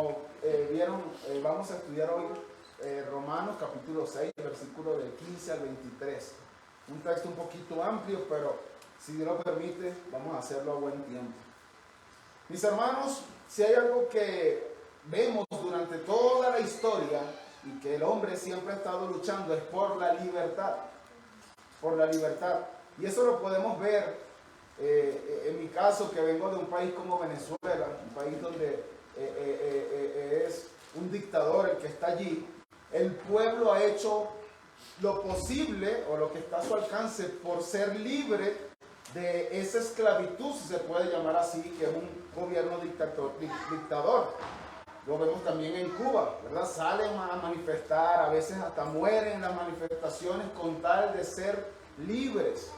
como vieron, vamos a estudiar hoy Romanos capítulo 6, versículo del 15 al 23. Un texto un poquito amplio, pero si Dios lo permite, vamos a hacerlo a buen tiempo. Mis hermanos, si hay algo que vemos durante toda la historia y que el hombre siempre ha estado luchando, es por la libertad. Por la libertad. Y eso lo podemos ver en mi caso, que vengo de un país como Venezuela, un país donde es un dictador el que está allí. El pueblo ha hecho lo posible o lo que está a su alcance por ser libre de esa esclavitud, si se puede llamar así, que es un gobierno dictador. Lo vemos también en Cuba, ¿verdad? Salen a manifestar, a veces hasta mueren en las manifestaciones con tal de ser libres.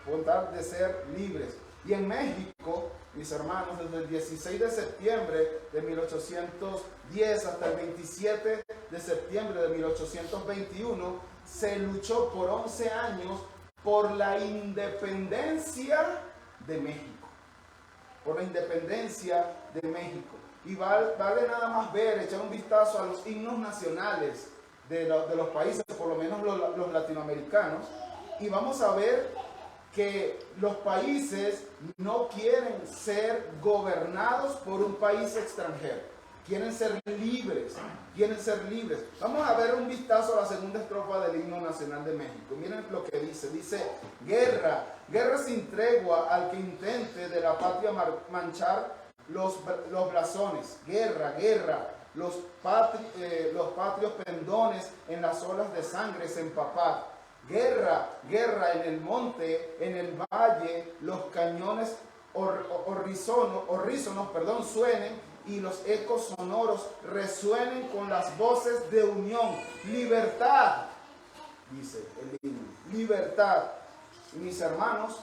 Con tal de ser libres. Y en México, mis hermanos, desde el 16 de septiembre de 1810 hasta el 27 de septiembre de 1821, se luchó por 11 años por la independencia de México. Por la independencia de México. Y vale nada más ver, echar un vistazo a los himnos nacionales de los países, por lo menos los latinoamericanos, y vamos a ver que los países no quieren ser gobernados por un país extranjero. Quieren ser libres, quieren ser libres. Vamos a ver un vistazo a la segunda estrofa del himno nacional de México. Miren lo que dice. Dice, guerra, guerra sin tregua al que intente de la patria manchar los blasones. Guerra, guerra, los patrios pendones en las olas de sangre se empapar. Guerra, guerra en el monte, en el valle, los cañones horrísonos, suenen y los ecos sonoros resuenen con las voces de unión. Libertad, dice el himno, libertad. Y mis hermanos,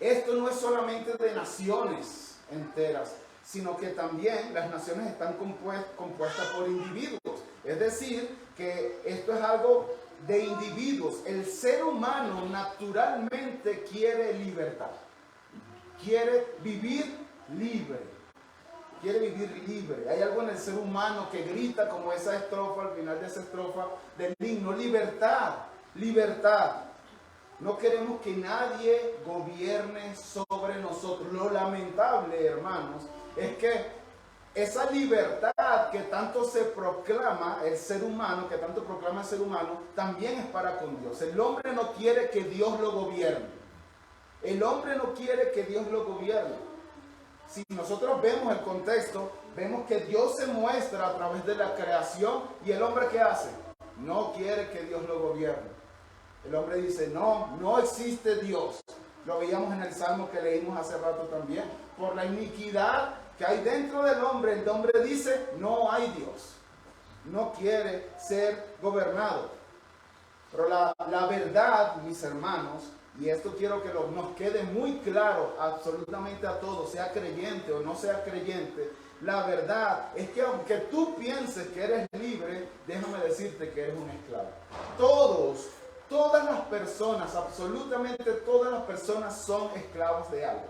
esto no es solamente de naciones enteras, sino que también las naciones están compuestas por individuos. Es decir, que esto es algo de individuos. El ser humano naturalmente quiere libertad. Quiere vivir libre. Quiere vivir libre. Hay algo en el ser humano que grita como esa estrofa, al final de esa estrofa del himno. Libertad, libertad. No queremos que nadie gobierne sobre nosotros. Lo lamentable, hermanos, es que esa libertad que tanto se proclama el ser humano, que tanto proclama el ser humano, también es para con Dios. El hombre no quiere que Dios lo gobierne. El hombre no quiere que Dios lo gobierne. Si nosotros vemos el contexto, vemos que Dios se muestra a través de la creación y el hombre ¿qué hace? No quiere que Dios lo gobierne. El hombre dice, no existe Dios. Lo veíamos en el Salmo que leímos hace rato también. Por la iniquidad que hay dentro del hombre, el hombre dice, no hay Dios. No quiere ser gobernado. Pero la verdad, mis hermanos, y esto quiero que nos quede muy claro absolutamente a todos, sea creyente o no sea creyente, la verdad es que aunque tú pienses que eres libre, déjame decirte que eres un esclavo. Todas las personas, absolutamente todas las personas son esclavos de algo.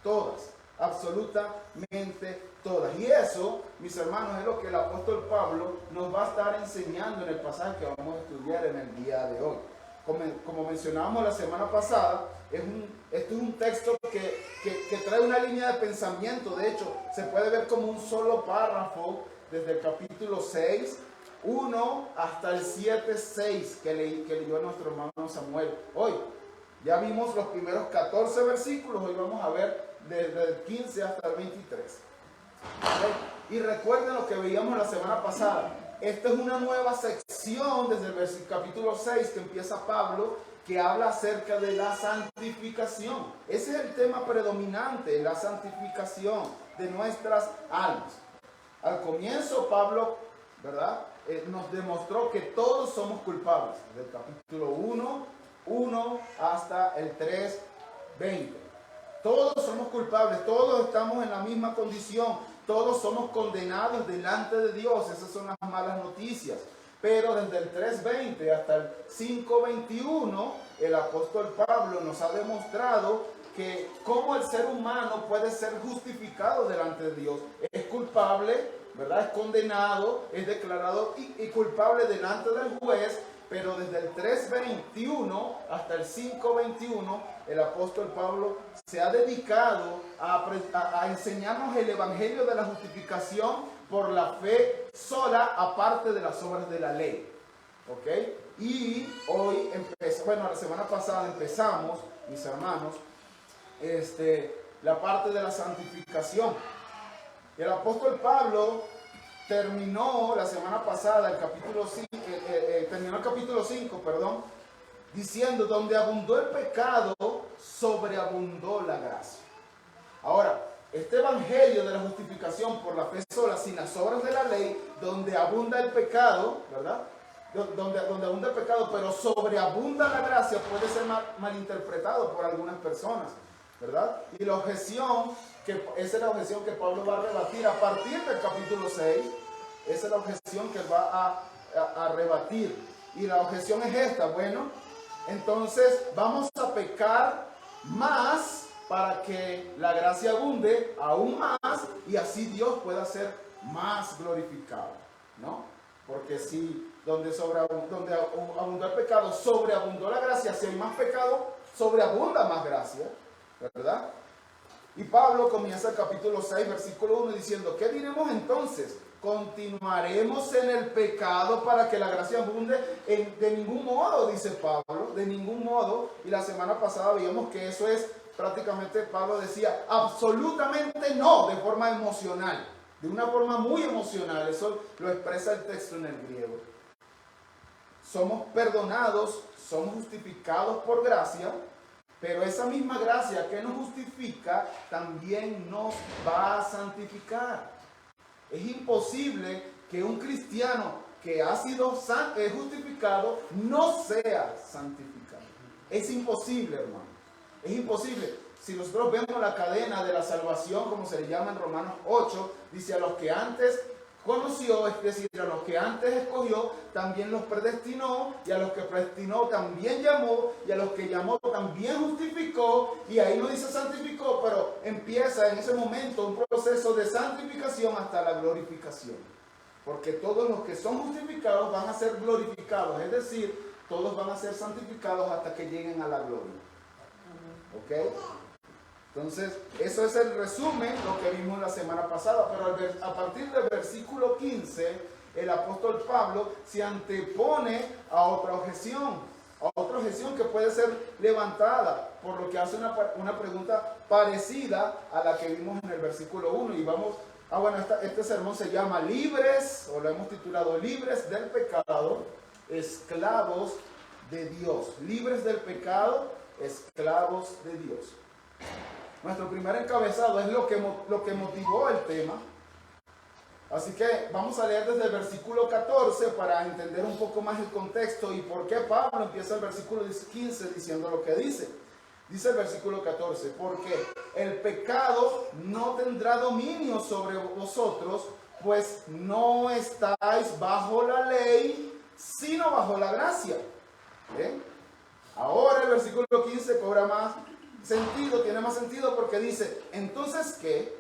Todas, absolutamente todas. Y eso, mis hermanos, es lo que el apóstol Pablo nos va a estar enseñando en el pasaje que vamos a estudiar en el día de hoy. Como mencionábamos la semana pasada, esto es un texto que trae una línea de pensamiento. De hecho, se puede ver como un solo párrafo desde el capítulo 6, 1 hasta el 7, 6 que leyó nuestro hermano Samuel. Hoy ya vimos los primeros 14 versículos, hoy vamos a ver desde el 15 hasta el 23. ¿Okay? Y recuerden lo que veíamos la semana pasada. Esta es una nueva sección desde el capítulo 6 que empieza Pablo, que habla acerca de la santificación. Ese es el tema predominante, la santificación de nuestras almas. Al comienzo Pablo, ¿verdad? Nos demostró que todos somos culpables, desde el capítulo 1 hasta el 3:20. Todos somos culpables, todos estamos en la misma condición, todos somos condenados delante de Dios. Esas son las malas noticias. Pero desde el 3:20 hasta el 5:21, el apóstol Pablo nos ha demostrado que cómo el ser humano puede ser justificado delante de Dios. Es culpable ¿verdad? Es condenado, es declarado y culpable delante del juez, pero desde el 3:21 hasta el 5:21, el apóstol Pablo se ha dedicado a enseñarnos el evangelio de la justificación por la fe sola, aparte de las obras de la ley. ¿Ok? Y hoy, la semana pasada empezamos, mis hermanos, la parte de la santificación. El apóstol Pablo terminó la semana pasada terminó el capítulo 5, diciendo: donde abundó el pecado, sobreabundó la gracia. Ahora, este evangelio de la justificación por la fe sola, sin las obras de la ley, donde abunda el pecado, ¿verdad? Donde abunda el pecado, pero sobreabunda la gracia, puede ser malinterpretado por algunas personas, ¿verdad? Y la objeción, esa es la objeción que Pablo va a rebatir a partir del capítulo 6, esa es la objeción que él va a rebatir. Y la objeción es esta: bueno, entonces vamos a pecar más para que la gracia abunde aún más y así Dios pueda ser más glorificado, ¿no? Porque si donde abundó el pecado, sobreabundó la gracia, si hay más pecado, sobreabunda más gracia, ¿verdad? Y Pablo comienza el capítulo 6, versículo 1 diciendo: ¿qué diremos entonces? ¿Continuaremos en el pecado para que la gracia abunde? De ningún modo, dice Pablo, de ningún modo. Y la semana pasada vimos que eso es prácticamente, Pablo decía, absolutamente no, de forma emocional, de una forma muy emocional. Eso lo expresa el texto en el griego. Somos perdonados, somos justificados por gracia, pero esa misma gracia que nos justifica también nos va a santificar. Es imposible que un cristiano que ha sido justificado no sea santificado. Es imposible, hermano. Es imposible. Si nosotros vemos la cadena de la salvación, como se le llama en Romanos 8, dice: a los que antes conoció, es decir, a los que antes escogió, también los predestinó, y a los que predestinó también llamó, y a los que llamó también justificó. Y ahí no dice santificó, pero empieza en ese momento un proceso de santificación hasta la glorificación. Porque todos los que son justificados van a ser glorificados, es decir, todos van a ser santificados hasta que lleguen a la gloria. ¿Ok? Entonces, eso es el resumen, lo que vimos la semana pasada, pero a partir del versículo 15, el apóstol Pablo se antepone a otra objeción que puede ser levantada, por lo que hace una pregunta parecida a la que vimos en el versículo 1. Y vamos, este sermón se llama Libres, o lo hemos titulado Libres del pecado, esclavos de Dios. Libres del pecado, esclavos de Dios. Nuestro primer encabezado es lo que motivó el tema. Así que vamos a leer desde el versículo 14 para entender un poco más el contexto y por qué Pablo empieza el versículo 15 diciendo lo que dice. Dice el versículo 14: porque el pecado no tendrá dominio sobre vosotros, pues no estáis bajo la ley, sino bajo la gracia. ¿Bien? Ahora el versículo 15 cobra más sentido, tiene más sentido, porque dice: entonces ¿qué?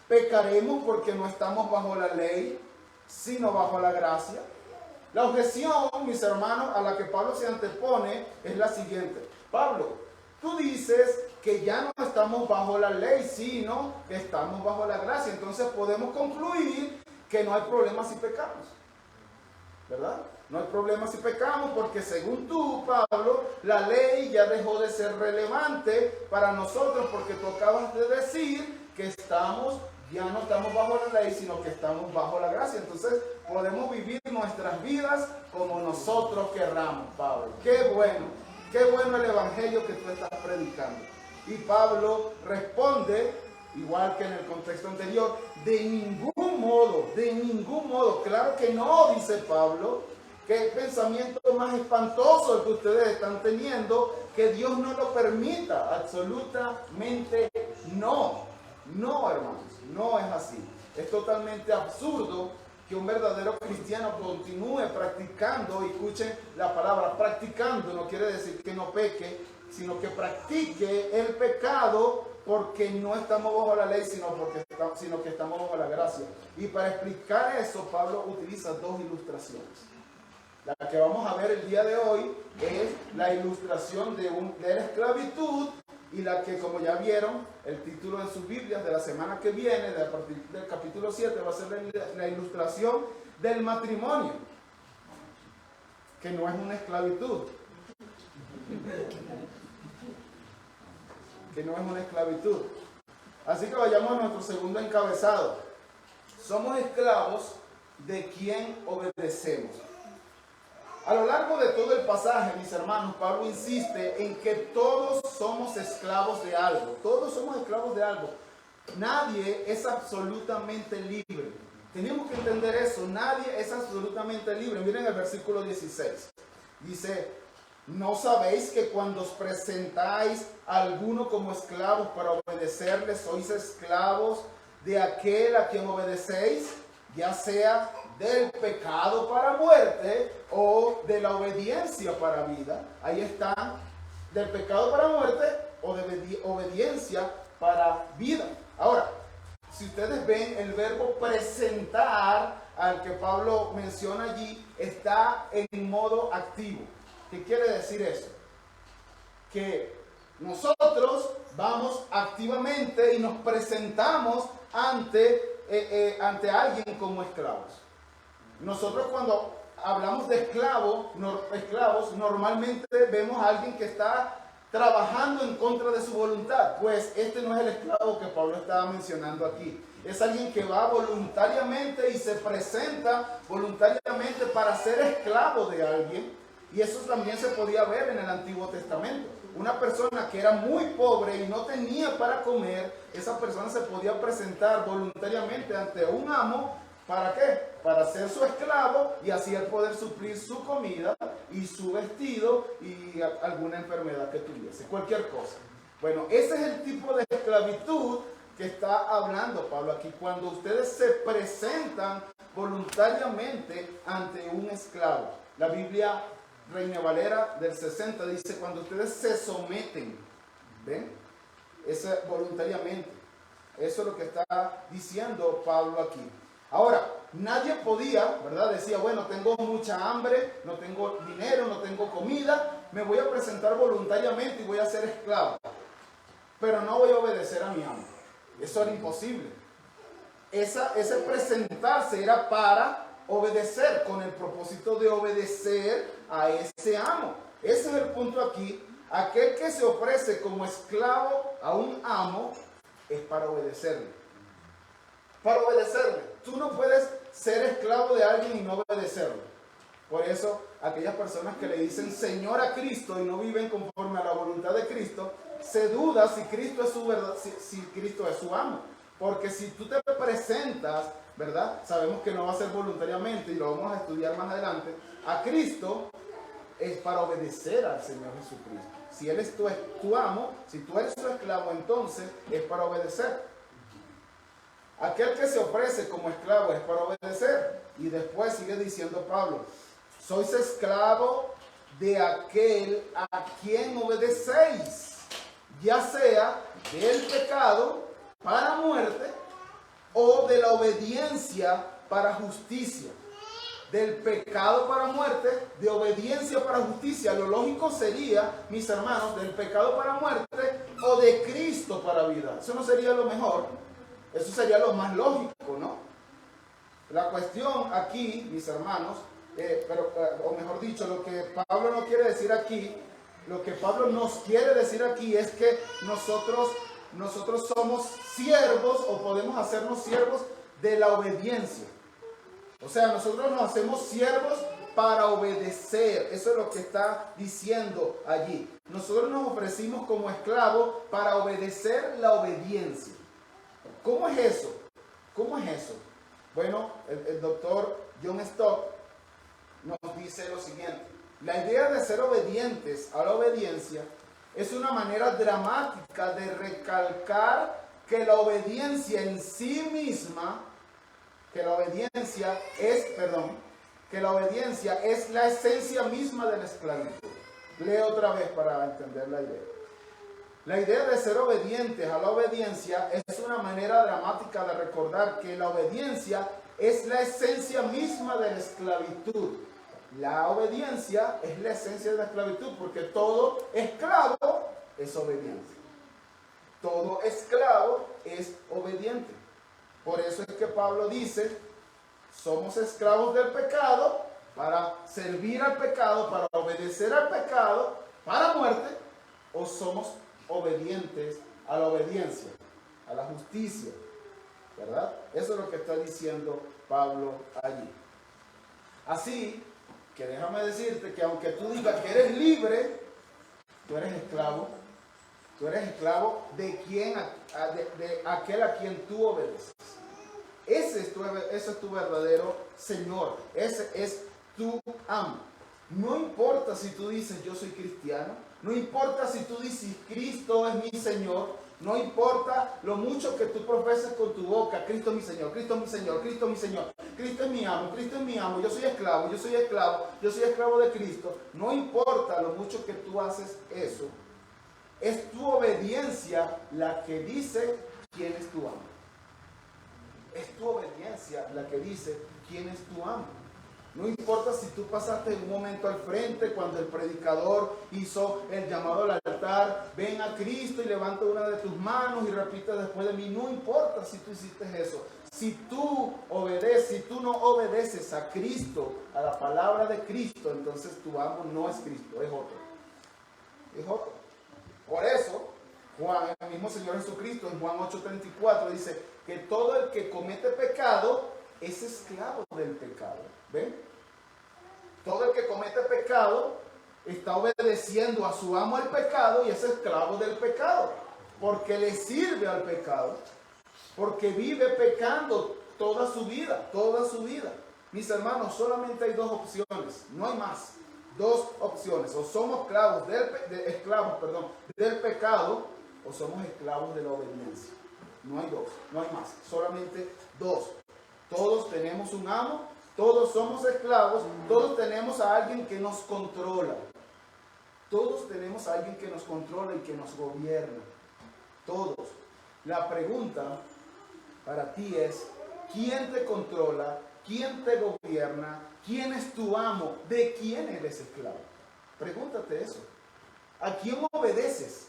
¿Pecaremos porque no estamos bajo la ley, sino bajo la gracia? La objeción, mis hermanos, a la que Pablo se antepone es la siguiente: Pablo, tú dices que ya no estamos bajo la ley, sino que estamos bajo la gracia. Entonces podemos concluir que no hay problema si pecamos, ¿verdad? No hay problema si pecamos, porque según tú, Pablo, la ley ya dejó de ser relevante para nosotros, porque tú acabas de decir que ya no estamos bajo la ley, sino que estamos bajo la gracia. Entonces podemos vivir nuestras vidas como nosotros querramos, Pablo. Qué bueno el evangelio que tú estás predicando. Y Pablo responde, igual que en el contexto anterior: de ningún modo, claro que no, dice Pablo. Qué pensamiento más espantoso el que ustedes están teniendo, que Dios no lo permita. Absolutamente no. No, hermanos, no es así. Es totalmente absurdo que un verdadero cristiano continúe practicando, y escuchen la palabra practicando, no quiere decir que no peque, sino que practique el pecado porque no estamos bajo la ley, sino porque sino que estamos bajo la gracia. Y para explicar eso, Pablo utiliza dos ilustraciones. La que vamos a ver el día de hoy es la ilustración de la esclavitud, y la que, como ya vieron, el título en sus Biblias de la semana que viene, a partir del capítulo 7, va a ser la ilustración del matrimonio, que no es una esclavitud. Que no es una esclavitud. Así que vayamos a nuestro segundo encabezado. Somos esclavos de quien obedecemos. A lo largo de todo el pasaje, mis hermanos, Pablo insiste en que todos somos esclavos de algo. Todos somos esclavos de algo. Nadie es absolutamente libre. Tenemos que entender eso. Nadie es absolutamente libre. Miren el versículo 16. Dice: ¿no sabéis que cuando os presentáis a alguno como esclavos para obedecerle, sois esclavos de aquel a quien obedecéis, ya sea del pecado para muerte o de la obediencia para vida? Ahí está, del pecado para muerte o de obediencia para vida. Ahora, si ustedes ven, el verbo presentar al que Pablo menciona allí está en modo activo. ¿Qué quiere decir eso? Que nosotros vamos activamente y nos presentamos ante alguien como esclavos. Nosotros, cuando hablamos de esclavos, normalmente vemos a alguien que está trabajando en contra de su voluntad. Pues este no es el esclavo que Pablo estaba mencionando aquí. Es alguien que va voluntariamente y se presenta voluntariamente para ser esclavo de alguien. Y eso también se podía ver en el Antiguo Testamento. Una persona que era muy pobre y no tenía para comer, esa persona se podía presentar voluntariamente ante un amo. ¿Para qué? Para ser su esclavo y así él poder suplir su comida y su vestido y alguna enfermedad que tuviese, cualquier cosa. Bueno, ese es el tipo de esclavitud que está hablando Pablo aquí, cuando ustedes se presentan voluntariamente ante un esclavo. La Biblia Reina Valera del 60 dice: cuando ustedes se someten, ¿ven? Eso voluntariamente. Eso es lo que está diciendo Pablo aquí. Ahora, nadie podía, ¿verdad? Decía: bueno, tengo mucha hambre, no tengo dinero, no tengo comida, me voy a presentar voluntariamente y voy a ser esclavo, pero no voy a obedecer a mi amo. Eso era imposible. Ese presentarse era para obedecer, con el propósito de obedecer a ese amo. Ese es el punto aquí. Aquel que se ofrece como esclavo a un amo es para obedecerle. Para obedecerle. Tú no puedes ser esclavo de alguien y no obedecerlo. Por eso, aquellas personas que le dicen Señor a Cristo y no viven conforme a la voluntad de Cristo, se duda si Cristo es su verdad, si Cristo es su amo. Porque si tú te presentas, ¿verdad? Sabemos que no va a ser voluntariamente y lo vamos a estudiar más adelante. A Cristo es para obedecer al Señor Jesucristo. Si Él es tu amo, si tú eres su esclavo, entonces es para obedecer. Aquel que se ofrece como esclavo es para obedecer. Y después sigue diciendo Pablo: sois esclavo de aquel a quien obedecéis, ya sea del pecado para muerte o de la obediencia para justicia. Del pecado para muerte, de obediencia para justicia. Lo lógico sería, mis hermanos, del pecado para muerte o de Cristo para vida. Eso no sería lo mejor. Eso sería lo más lógico, ¿no? La cuestión aquí, mis hermanos, o mejor dicho, lo que Pablo no quiere decir aquí, lo que Pablo nos quiere decir aquí es que nosotros somos siervos, o podemos hacernos siervos de la obediencia. O sea, nosotros nos hacemos siervos para obedecer. Eso es lo que está diciendo allí. Nosotros nos ofrecimos como esclavos para obedecer la obediencia. ¿Cómo es eso? ¿Cómo es eso? Bueno, el doctor John Stott nos dice lo siguiente: la idea de ser obedientes a la obediencia es una manera dramática de recalcar que la obediencia en sí misma, que la obediencia es la esencia misma de la esclavitud. Leo otra vez para entender la idea. La idea de ser obedientes a la obediencia es una manera dramática de recordar que la obediencia es la esencia misma de la esclavitud. La obediencia es la esencia de la esclavitud, porque todo esclavo es obediente. Todo esclavo es obediente. Por eso es que Pablo dice, somos esclavos del pecado para servir al pecado, para obedecer al pecado, para muerte, o somos obedientes a la obediencia, a la justicia, ¿verdad? Eso es lo que está diciendo Pablo allí. Así que déjame decirte que aunque tú digas que eres libre, tú eres esclavo. Tú eres esclavo de quien, de aquel a quien tú obedeces. Ese es tu verdadero Señor. Ese es tu amo. No importa si tú dices yo soy cristiano. No importa si tú dices Cristo es mi Señor. No importa lo mucho que tú profeses con tu boca. Cristo es mi Señor, Cristo es mi Señor, Cristo es mi Señor. Cristo es mi amo, Cristo es mi amo. Yo soy esclavo, yo soy esclavo, yo soy esclavo de Cristo. No importa lo mucho que tú haces eso. Es tu obediencia la que dice quién es tu amo. Es tu obediencia la que dice quién es tu amo. No importa si tú pasaste un momento al frente cuando el predicador hizo el llamado al altar, ven a Cristo y levanta una de tus manos y repite después de mí. No importa si tú hiciste eso. Si tú obedeces, si tú no obedeces a Cristo, a la palabra de Cristo, entonces tu amo no es Cristo, es otro. Es otro. Por eso, Juan, el mismo Señor Jesucristo, en Juan 8:34, dice que todo el que comete pecado es esclavo del pecado. ¿Ven? Todo el que comete pecado está obedeciendo a su amo el pecado y es esclavo del pecado. Porque le sirve al pecado. Porque vive pecando toda su vida, toda su vida. Mis hermanos, solamente hay dos opciones, no hay más. Dos opciones, o somos esclavos del pecado, o somos esclavos de la obediencia. No hay dos, no hay más, solamente dos. Todos tenemos un amo, todos somos esclavos, todos tenemos a alguien que nos controla. Todos tenemos a alguien que nos controla y que nos gobierna. Todos. La pregunta para ti es, ¿quién te controla? ¿Quién te gobierna? ¿Quién es tu amo? ¿De quién eres esclavo? Pregúntate eso. ¿A quién obedeces?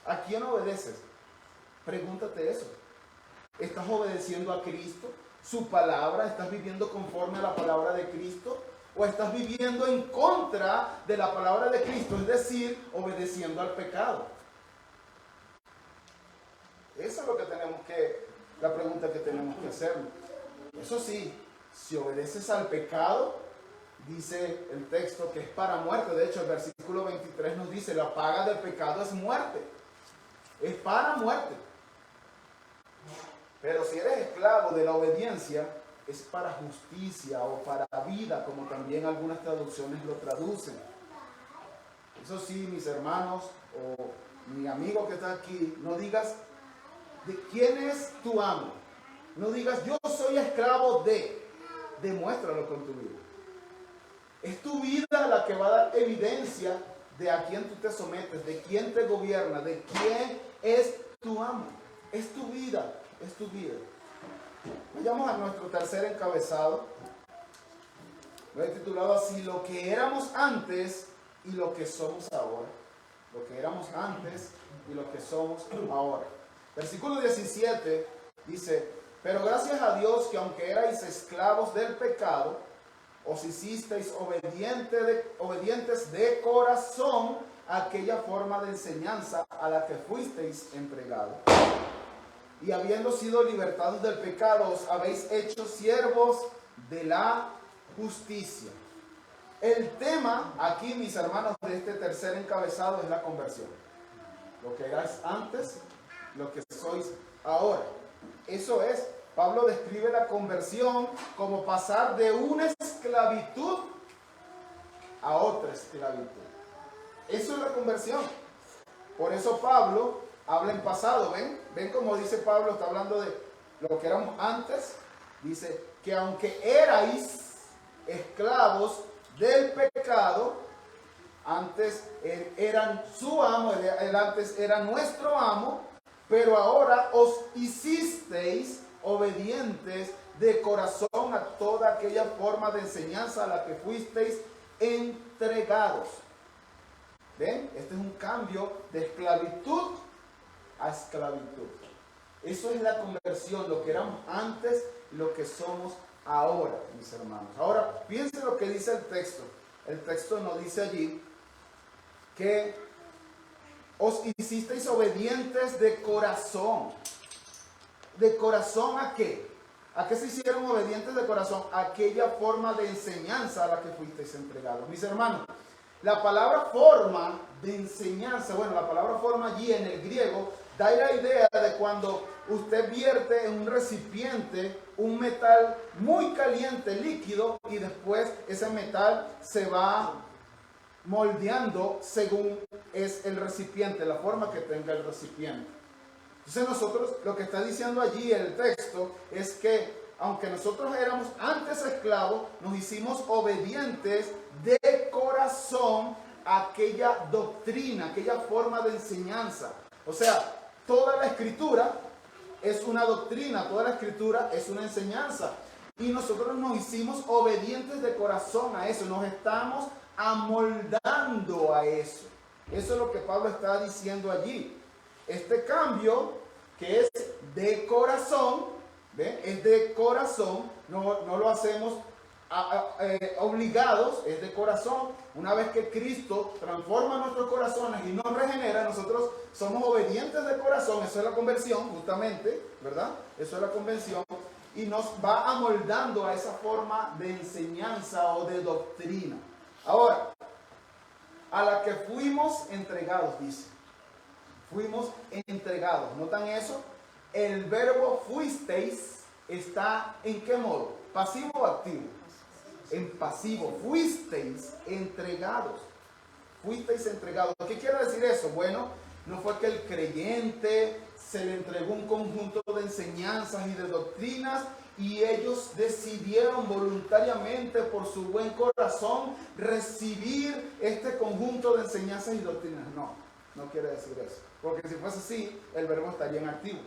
¿A quién obedeces? Pregúntate eso. ¿Estás obedeciendo a Cristo? ¿Su palabra? ¿Estás viviendo conforme a la palabra de Cristo? ¿O estás viviendo en contra de la palabra de Cristo? Es decir, obedeciendo al pecado. Esa es la pregunta que tenemos que hacernos. Eso sí, si obedeces al pecado, dice el texto que es para muerte. De hecho, el versículo 23 nos dice, la paga del pecado es muerte. Es para muerte. Pero si eres esclavo de la obediencia, es para justicia o para vida, como también algunas traducciones lo traducen. Eso sí, mis hermanos o mi amigo que está aquí, no digas de quién es tu amo. No digas, yo soy esclavo de. Demuéstralo con tu vida. Es tu vida la que va a dar evidencia de a quién tú te sometes, de quién te gobierna, de quién es tu amo. Es tu vida, es tu vida. Vayamos a nuestro tercer encabezado. Lo he titulado así, lo que éramos antes y lo que somos ahora. Lo que éramos antes y lo que somos ahora. Versículo 17 dice, pero gracias a Dios que aunque erais esclavos del pecado, os hicisteis obedientes de corazón a aquella forma de enseñanza a la que fuisteis entregados. Y habiendo sido libertados del pecado, os habéis hecho siervos de la justicia. El tema aquí, mis hermanos, de este tercer encabezado es la conversión. Lo que erais antes, lo que sois ahora. Eso es, Pablo describe la conversión como pasar de una esclavitud a otra esclavitud. Eso es la conversión. Por eso Pablo habla en pasado, ¿ven como dice Pablo? Está hablando de lo que éramos antes. Dice que aunque erais esclavos del pecado, Antes eran su amo, él antes era nuestro amo, pero ahora os hicisteis obedientes de corazón a toda aquella forma de enseñanza a la que fuisteis entregados. ¿Ven? Este es un cambio de esclavitud a esclavitud. Eso es la conversión, lo que éramos antes y lo que somos ahora, mis hermanos. Ahora, piensen lo que dice el texto. El texto nos dice allí que os hicisteis obedientes de corazón. ¿De corazón a qué? ¿A qué se hicieron obedientes de corazón? A aquella forma de enseñanza a la que fuisteis entregados. Mis hermanos, la palabra forma de enseñanza, bueno, la palabra forma allí en el griego, da la idea de cuando usted vierte en un recipiente un metal muy caliente, líquido, y después ese metal se va moldeando según es el recipiente, la forma que tenga el recipiente. Entonces nosotros, lo que está diciendo allí el texto es que aunque nosotros éramos antes esclavos, nos hicimos obedientes de corazón a aquella doctrina, aquella forma de enseñanza. O sea, toda la escritura es una doctrina, toda la escritura es una enseñanza. Y nosotros nos hicimos obedientes de corazón a eso, nos estamos amoldando a eso. Eso es lo que Pablo está diciendo allí. Este cambio que es de corazón, ¿ven? Es de corazón, no lo hacemos obligados, es de corazón. Una vez que Cristo transforma nuestros corazones y nos regenera, nosotros somos obedientes de corazón. Eso es la conversión, justamente, ¿verdad? Eso es la conversión. Y nos va amoldando a esa forma de enseñanza o de doctrina. Ahora, a la que fuimos entregados, dice. Fuimos entregados. ¿Notan eso? El verbo fuisteis está ¿en qué modo? ¿Pasivo o activo? En pasivo. Fuisteis entregados. Fuisteis entregados. ¿Qué quiere decir eso? Bueno, no fue que el creyente se le entregó un conjunto de enseñanzas y de doctrinas y ellos decidieron voluntariamente por su buen corazón recibir este conjunto de enseñanzas y doctrinas. No quiere decir eso. Porque si fuese así, el verbo estaría en activo,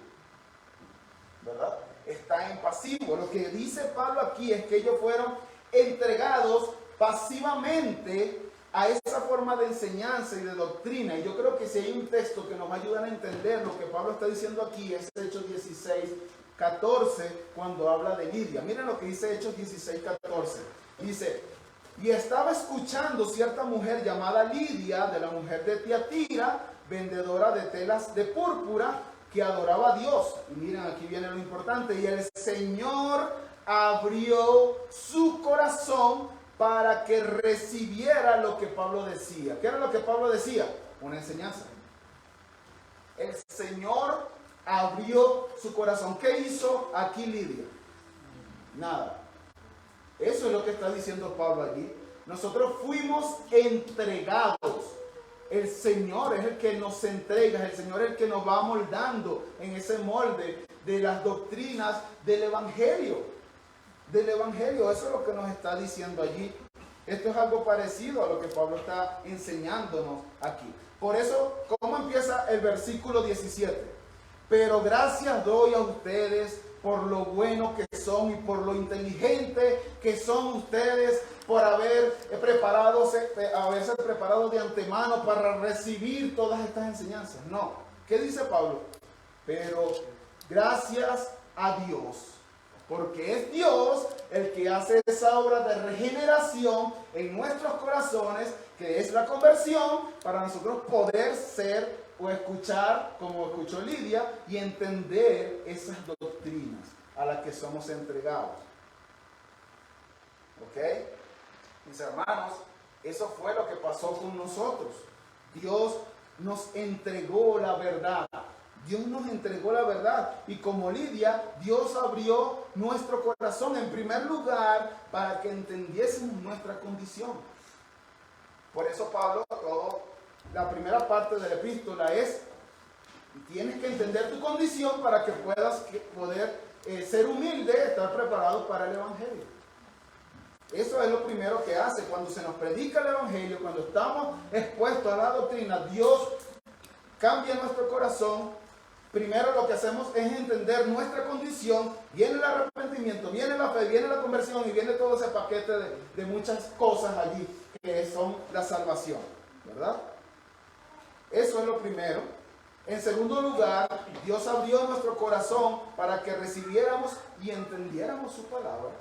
¿verdad? Está en pasivo. Lo que dice Pablo aquí es que ellos fueron entregados pasivamente a esa forma de enseñanza y de doctrina. Y yo creo que si hay un texto que nos va a ayudar a entender lo que Pablo está diciendo aquí, es Hechos 16:14, cuando habla de Lidia. Miren lo que dice Hechos 16:14. Dice: y estaba escuchando cierta mujer llamada Lidia, de la mujer de Tiatira, vendedora de telas de púrpura, que adoraba a Dios. Y miren, aquí viene lo importante. Y el Señor abrió su corazón para que recibiera lo que Pablo decía. ¿Qué era lo que Pablo decía? Una enseñanza. El Señor abrió su corazón. ¿Qué hizo aquí Lidia? Nada. Eso es lo que está diciendo Pablo allí. Nosotros fuimos entregados. El Señor es el que nos entrega, el Señor es el que nos va moldando en ese molde de las doctrinas del Evangelio. Del Evangelio, eso es lo que nos está diciendo allí. Esto es algo parecido a lo que Pablo está enseñándonos aquí. Por eso, ¿cómo empieza el versículo 17? Pero gracias doy a ustedes por lo bueno que son y por lo inteligente que son ustedes, por haberse preparado de antemano para recibir todas estas enseñanzas. No. ¿Qué dice Pablo? Pero gracias a Dios, porque es Dios el que hace esa obra de regeneración en nuestros corazones, que es la conversión, para nosotros poder ser o escuchar, como escuchó Lidia, y entender esas doctrinas a las que somos entregados. ¿Ok? Mis hermanos, eso fue lo que pasó con nosotros. Dios nos entregó la verdad. Dios nos entregó la verdad. Y como Lidia, Dios abrió nuestro corazón en primer lugar para que entendiésemos nuestra condición. Por eso Pablo, la primera parte de la epístola es: tienes que entender tu condición para que puedas poder ser humilde, estar preparado para el Evangelio. Eso es lo primero que hace. Cuando se nos predica el Evangelio, cuando estamos expuestos a la doctrina, Dios cambia nuestro corazón. Primero lo que hacemos es entender nuestra condición. Viene el arrepentimiento, viene la fe, viene la conversión y viene todo ese paquete de muchas cosas allí que son la salvación, ¿verdad? Eso es lo primero. En segundo lugar, Dios abrió nuestro corazón para que recibiéramos y entendiéramos su palabra.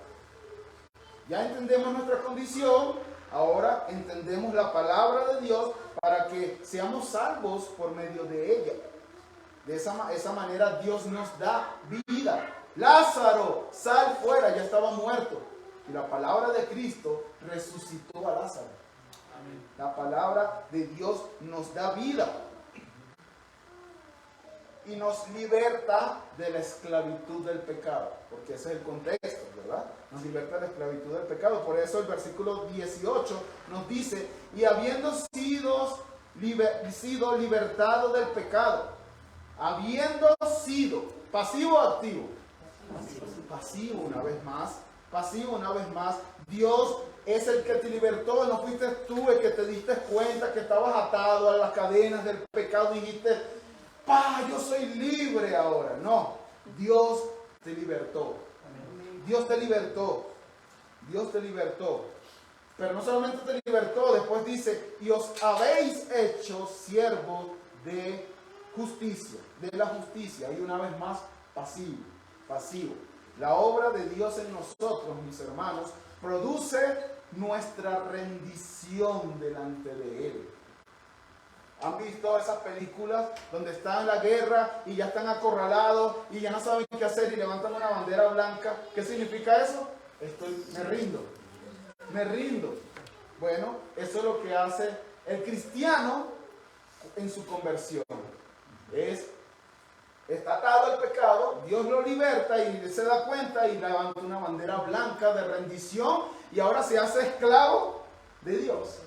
Ya entendemos nuestra condición, ahora entendemos la palabra de Dios para que seamos salvos por medio de ella. De esa manera Dios nos da vida. Lázaro, sal fuera, ya estaba muerto. Y la palabra de Cristo resucitó a Lázaro. Amén. La palabra de Dios nos da vida. Y nos liberta de la esclavitud del pecado. Porque ese es el contexto, ¿verdad? Nos liberta de la esclavitud del pecado. Por eso el versículo 18 nos dice, y habiendo sido libertado del pecado. Habiendo sido, pasivo o activo, pasivo una vez más, pasivo una vez más. Dios es el que te libertó, no fuiste tú el que te diste cuenta que estabas atado a las cadenas del pecado y dijiste, yo soy libre ahora. No, Dios te libertó. Dios te libertó. Dios te libertó. Pero no solamente te libertó, después dice, y os habéis hecho siervos de justicia, de la justicia. Y una vez más, pasivo. La obra de Dios en nosotros, mis hermanos, produce nuestra rendición delante de Él. ¿Han visto esas películas donde están en la guerra y ya están acorralados y ya no saben qué hacer y levantan una bandera blanca? ¿Qué significa eso? Me rindo. Bueno, eso es lo que hace el cristiano en su conversión. Está atado al pecado, Dios lo liberta y se da cuenta y levanta una bandera blanca de rendición y ahora se hace esclavo de Dios.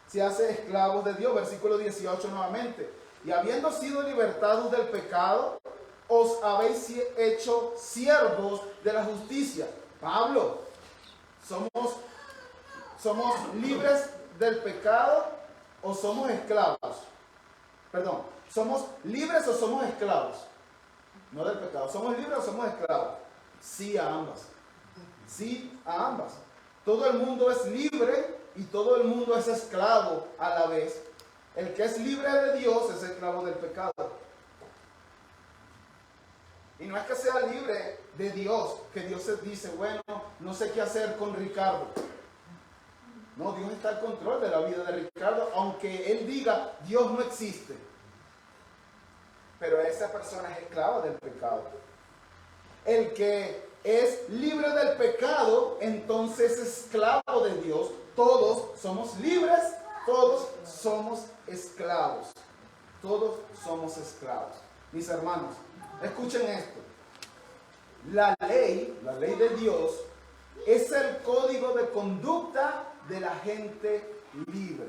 Se hace esclavos de Dios. Versículo 18 nuevamente. Y habiendo sido libertados del pecado, os habéis hecho siervos de la justicia. Pablo, ¿somos libres del pecado o somos esclavos? Perdón, ¿somos libres o somos esclavos? No del pecado. ¿Somos libres o somos esclavos? Sí a ambas. Sí a ambas. Todo el mundo es libre y todo el mundo es esclavo a la vez. El que es libre de Dios es esclavo del pecado. Y no es que sea libre de Dios, que Dios se dice, bueno, no sé qué hacer con Ricardo. No, Dios está al control de la vida de Ricardo, aunque él diga, Dios no existe. Pero esa persona es esclava del pecado. El que es libre del pecado, entonces es esclavo de Dios. Todos somos libres, todos somos esclavos. Todos somos esclavos. Mis hermanos, escuchen esto. La ley de Dios, es el código de conducta de la gente libre.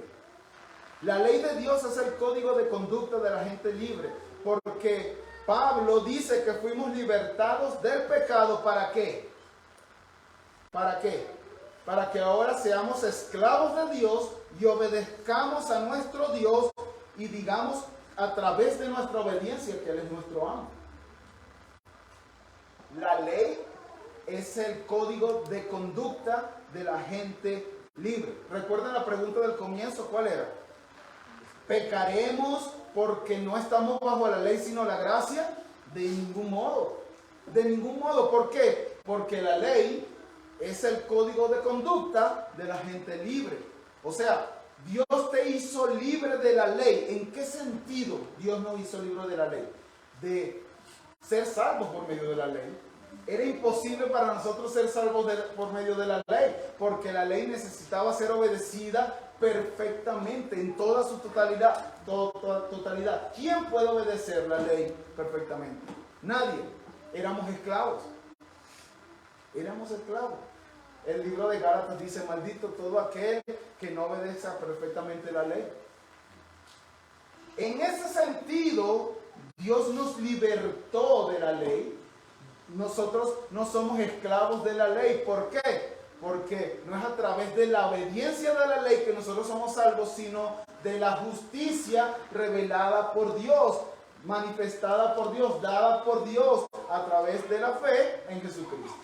La ley de Dios es el código de conducta de la gente libre. Porque Pablo dice que fuimos libertados del pecado. ¿Para qué? ¿Para qué? Para que ahora seamos esclavos de Dios y obedezcamos a nuestro Dios y digamos a través de nuestra obediencia que Él es nuestro amo. La ley es el código de conducta de la gente libre. ¿Recuerdan la pregunta del comienzo? ¿Cuál era? ¿Pecaremos porque no estamos bajo la ley sino la gracia? De ningún modo. De ningún modo. ¿Por qué? Porque la ley es el código de conducta de la gente libre. O sea, Dios te hizo libre de la ley. ¿En qué sentido Dios nos hizo libre de la ley? De ser salvos por medio de la ley. Era imposible para nosotros ser salvos por medio de la ley, porque la ley necesitaba ser obedecida perfectamente, en toda su totalidad. ¿Quién puede obedecer la ley perfectamente? Nadie. Éramos esclavos. Éramos esclavos. El libro de Gálatas dice, maldito todo aquel que no obedezca perfectamente la ley. En ese sentido, Dios nos libertó de la ley. Nosotros no somos esclavos de la ley. ¿Por qué? Porque no es a través de la obediencia de la ley que nosotros somos salvos, sino de la justicia revelada por Dios, manifestada por Dios, dada por Dios a través de la fe en Jesucristo.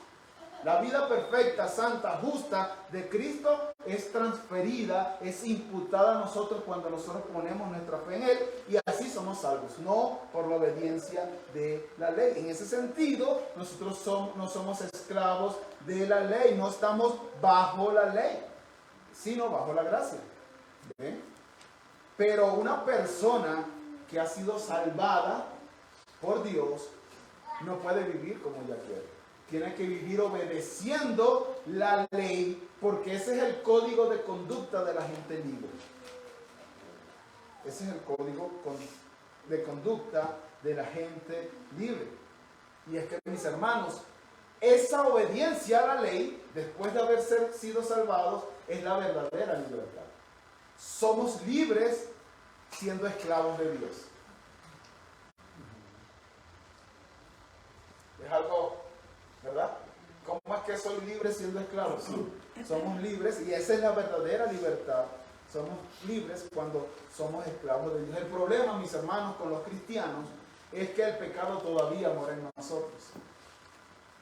La vida perfecta, santa, justa de Cristo es transferida, es imputada a nosotros cuando nosotros ponemos nuestra fe en Él, y así somos salvos, no por la obediencia de la ley. En ese sentido, nosotros no somos esclavos de la ley, no estamos bajo la ley, sino bajo la gracia. ¿Ven? Pero una persona que ha sido salvada por Dios no puede vivir como ella quiere. Tiene que vivir obedeciendo la ley, porque ese es el código de conducta de la gente libre. Ese es el código de conducta de la gente libre. Y es que, mis hermanos, esa obediencia a la ley, después de haber sido salvados, es la verdadera libertad. Somos libres siendo esclavos de Dios. Es algo, ¿verdad? ¿Cómo es que soy libre siendo esclavo? Sí, somos libres, y esa es la verdadera libertad. Somos libres cuando somos esclavos de Dios. El problema, mis hermanos, con los cristianos es que el pecado todavía mora en nosotros.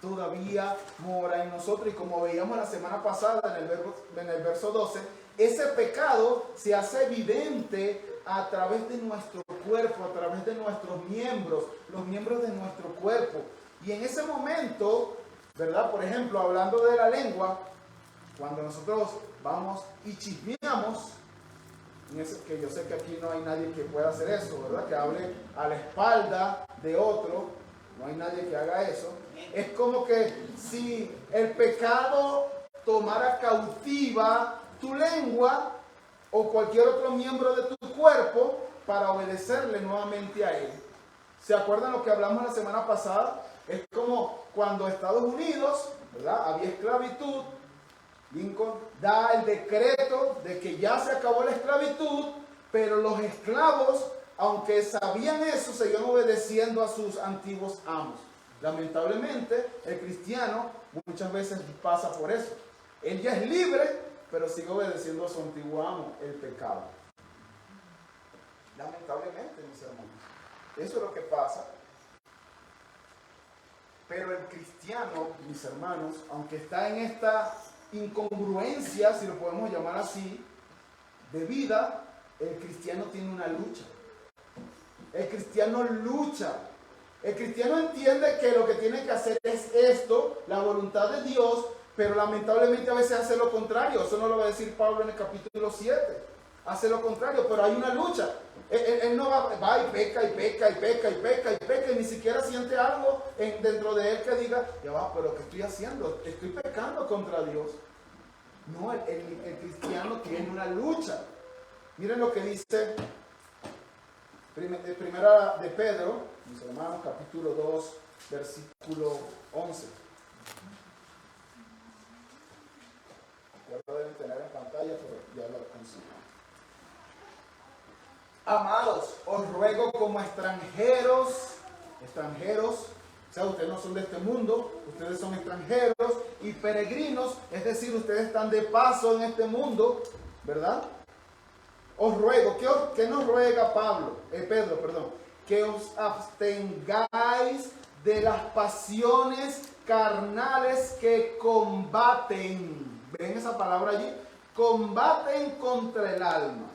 Todavía mora en nosotros, y como veíamos la semana pasada en el verso 12, ese pecado se hace evidente a través de nuestro cuerpo, a través de nuestros miembros, los miembros de nuestro cuerpo. Y en ese momento, ¿verdad? Por ejemplo, hablando de la lengua, cuando nosotros vamos y chismeamos, que yo sé que aquí no hay nadie que pueda hacer eso, ¿verdad? Que hable a la espalda de otro, no hay nadie que haga eso. Es como que si el pecado tomara cautiva tu lengua o cualquier otro miembro de tu cuerpo para obedecerle nuevamente a él. ¿Se acuerdan lo que hablamos la semana pasada? Es como cuando Estados Unidos, ¿verdad?, había esclavitud. Lincoln da el decreto de que ya se acabó la esclavitud, pero los esclavos, aunque sabían eso, seguían obedeciendo a sus antiguos amos. Lamentablemente, el cristiano muchas veces pasa por eso. Él ya es libre, pero sigue obedeciendo a su antiguo amo, el pecado. Lamentablemente, mis hermanos. Eso es lo que pasa. Pero el cristiano, mis hermanos, aunque está en esta incongruencia, si lo podemos llamar así, de vida, el cristiano tiene una lucha. El cristiano lucha. El cristiano entiende que lo que tiene que hacer es esto, la voluntad de Dios, pero lamentablemente a veces hace lo contrario. Eso no lo va a decir Pablo en el capítulo 7. Hace lo contrario, pero hay una lucha. Él no va y peca y peca y peca y peca y peca, y ni siquiera siente algo dentro de él que diga, ya va, pero ¿qué estoy haciendo? Estoy pecando contra Dios. No, el cristiano tiene una lucha. Miren lo que dice Primera de Pedro, mis hermanos, capítulo 2, versículo 11. Ya lo deben tener en pantalla, pero ya lo consigo. Amados, os ruego como extranjeros, o sea, ustedes no son de este mundo, ustedes son extranjeros y peregrinos, es decir, ustedes están de paso en este mundo, ¿verdad? Os ruego, ¿qué nos ruega Pedro? Que os abstengáis de las pasiones carnales que combaten. ¿Ven esa palabra allí? Combaten contra el alma.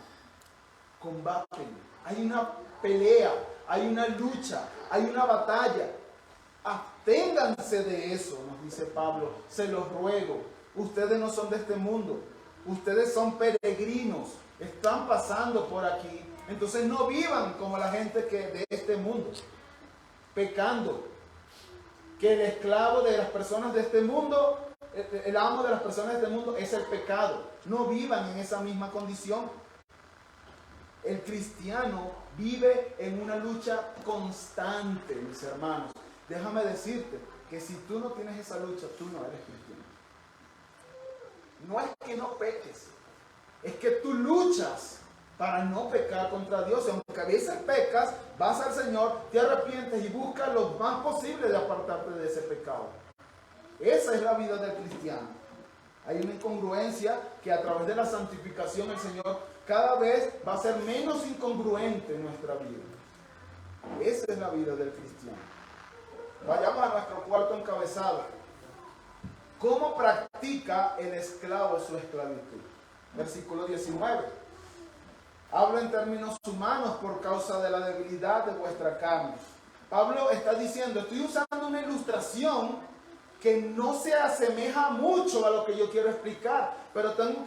Combaten. Hay una pelea, hay una lucha, hay una batalla. Absténganse de eso, nos dice Pablo. Se los ruego. Ustedes no son de este mundo. Ustedes son peregrinos. Están pasando por aquí. Entonces no vivan como la gente de este mundo, pecando. Que el esclavo de las personas de este mundo, el amo de las personas de este mundo es el pecado. No vivan en esa misma condición. El cristiano vive en una lucha constante, mis hermanos. Déjame decirte que si tú no tienes esa lucha, tú no eres cristiano. No es que no peques, es que tú luchas para no pecar contra Dios. Aunque a veces pecas, vas al Señor, te arrepientes y buscas lo más posible de apartarte de ese pecado. Esa es la vida del cristiano. Hay una incongruencia que a través de la santificación el Señor cada vez va a ser menos incongruente en nuestra vida. Esa es la vida del cristiano. Vayamos a nuestro cuarto encabezado. ¿Cómo practica el esclavo su esclavitud? Versículo 19. Hablo en términos humanos por causa de la debilidad de vuestra carne. Pablo está diciendo, estoy usando una ilustración que no se asemeja mucho a lo que yo quiero explicar, pero tengo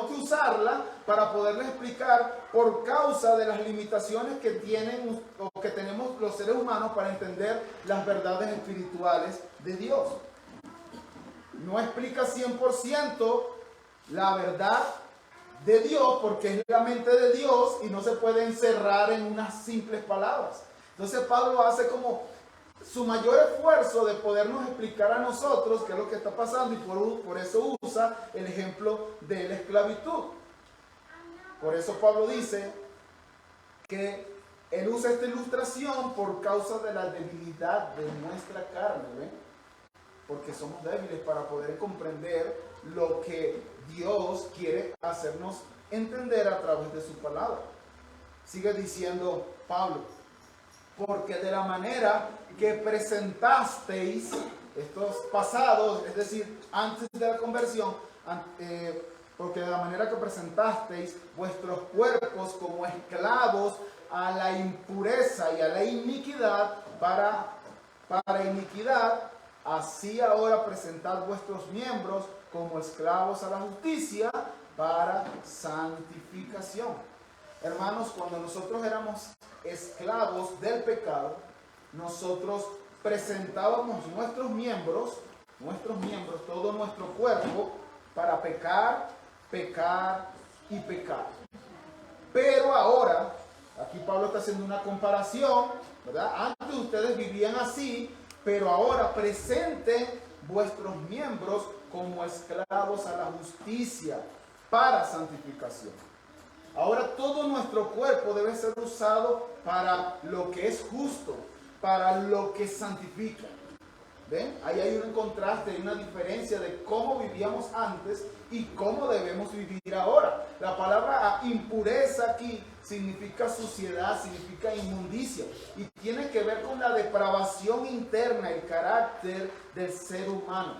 que usarla para poderles explicar por causa de las limitaciones que tienen o que tenemos los seres humanos para entender las verdades espirituales de Dios. No explica 100% la verdad de Dios porque es la mente de Dios y no se puede encerrar en unas simples palabras. Entonces Pablo hace como su mayor esfuerzo de podernos explicar a nosotros qué es lo que está pasando y por eso usa el ejemplo de la esclavitud. Por eso Pablo dice que él usa esta ilustración por causa de la debilidad de nuestra carne, ¿ven? Porque somos débiles para poder comprender lo que Dios quiere hacernos entender a través de su palabra. Sigue diciendo Pablo, porque de la manera que presentasteis estos pasados, es decir, antes de la conversión, porque de la manera que presentasteis vuestros cuerpos como esclavos a la impureza y a la iniquidad para iniquidad, así ahora presentad vuestros miembros como esclavos a la justicia para santificación. Hermanos, cuando nosotros éramos esclavos del pecado, nosotros presentábamos nuestros miembros, todo nuestro cuerpo, para pecar y pecar. Pero ahora, aquí Pablo está haciendo una comparación, ¿verdad? Antes ustedes vivían así, pero ahora presenten vuestros miembros como esclavos a la justicia para santificación. Ahora todo nuestro cuerpo debe ser usado para lo que es justo, para lo que santifica. ¿Ven? Ahí hay un contraste, hay una diferencia de cómo vivíamos antes y cómo debemos vivir ahora. La palabra impureza aquí significa suciedad, significa inmundicia y tiene que ver con la depravación interna, el carácter del ser humano.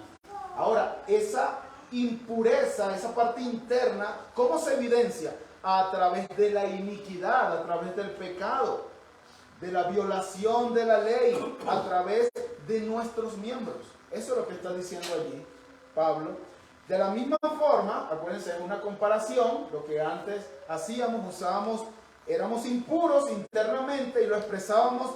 Ahora, esa impureza, esa parte interna, ¿cómo se evidencia? A través de la iniquidad, a través del pecado, de la violación de la ley, a través de nuestros miembros. Eso es lo que está diciendo allí Pablo. De la misma forma, acuérdense, es una comparación, lo que antes hacíamos, usábamos, éramos impuros internamente y lo expresábamos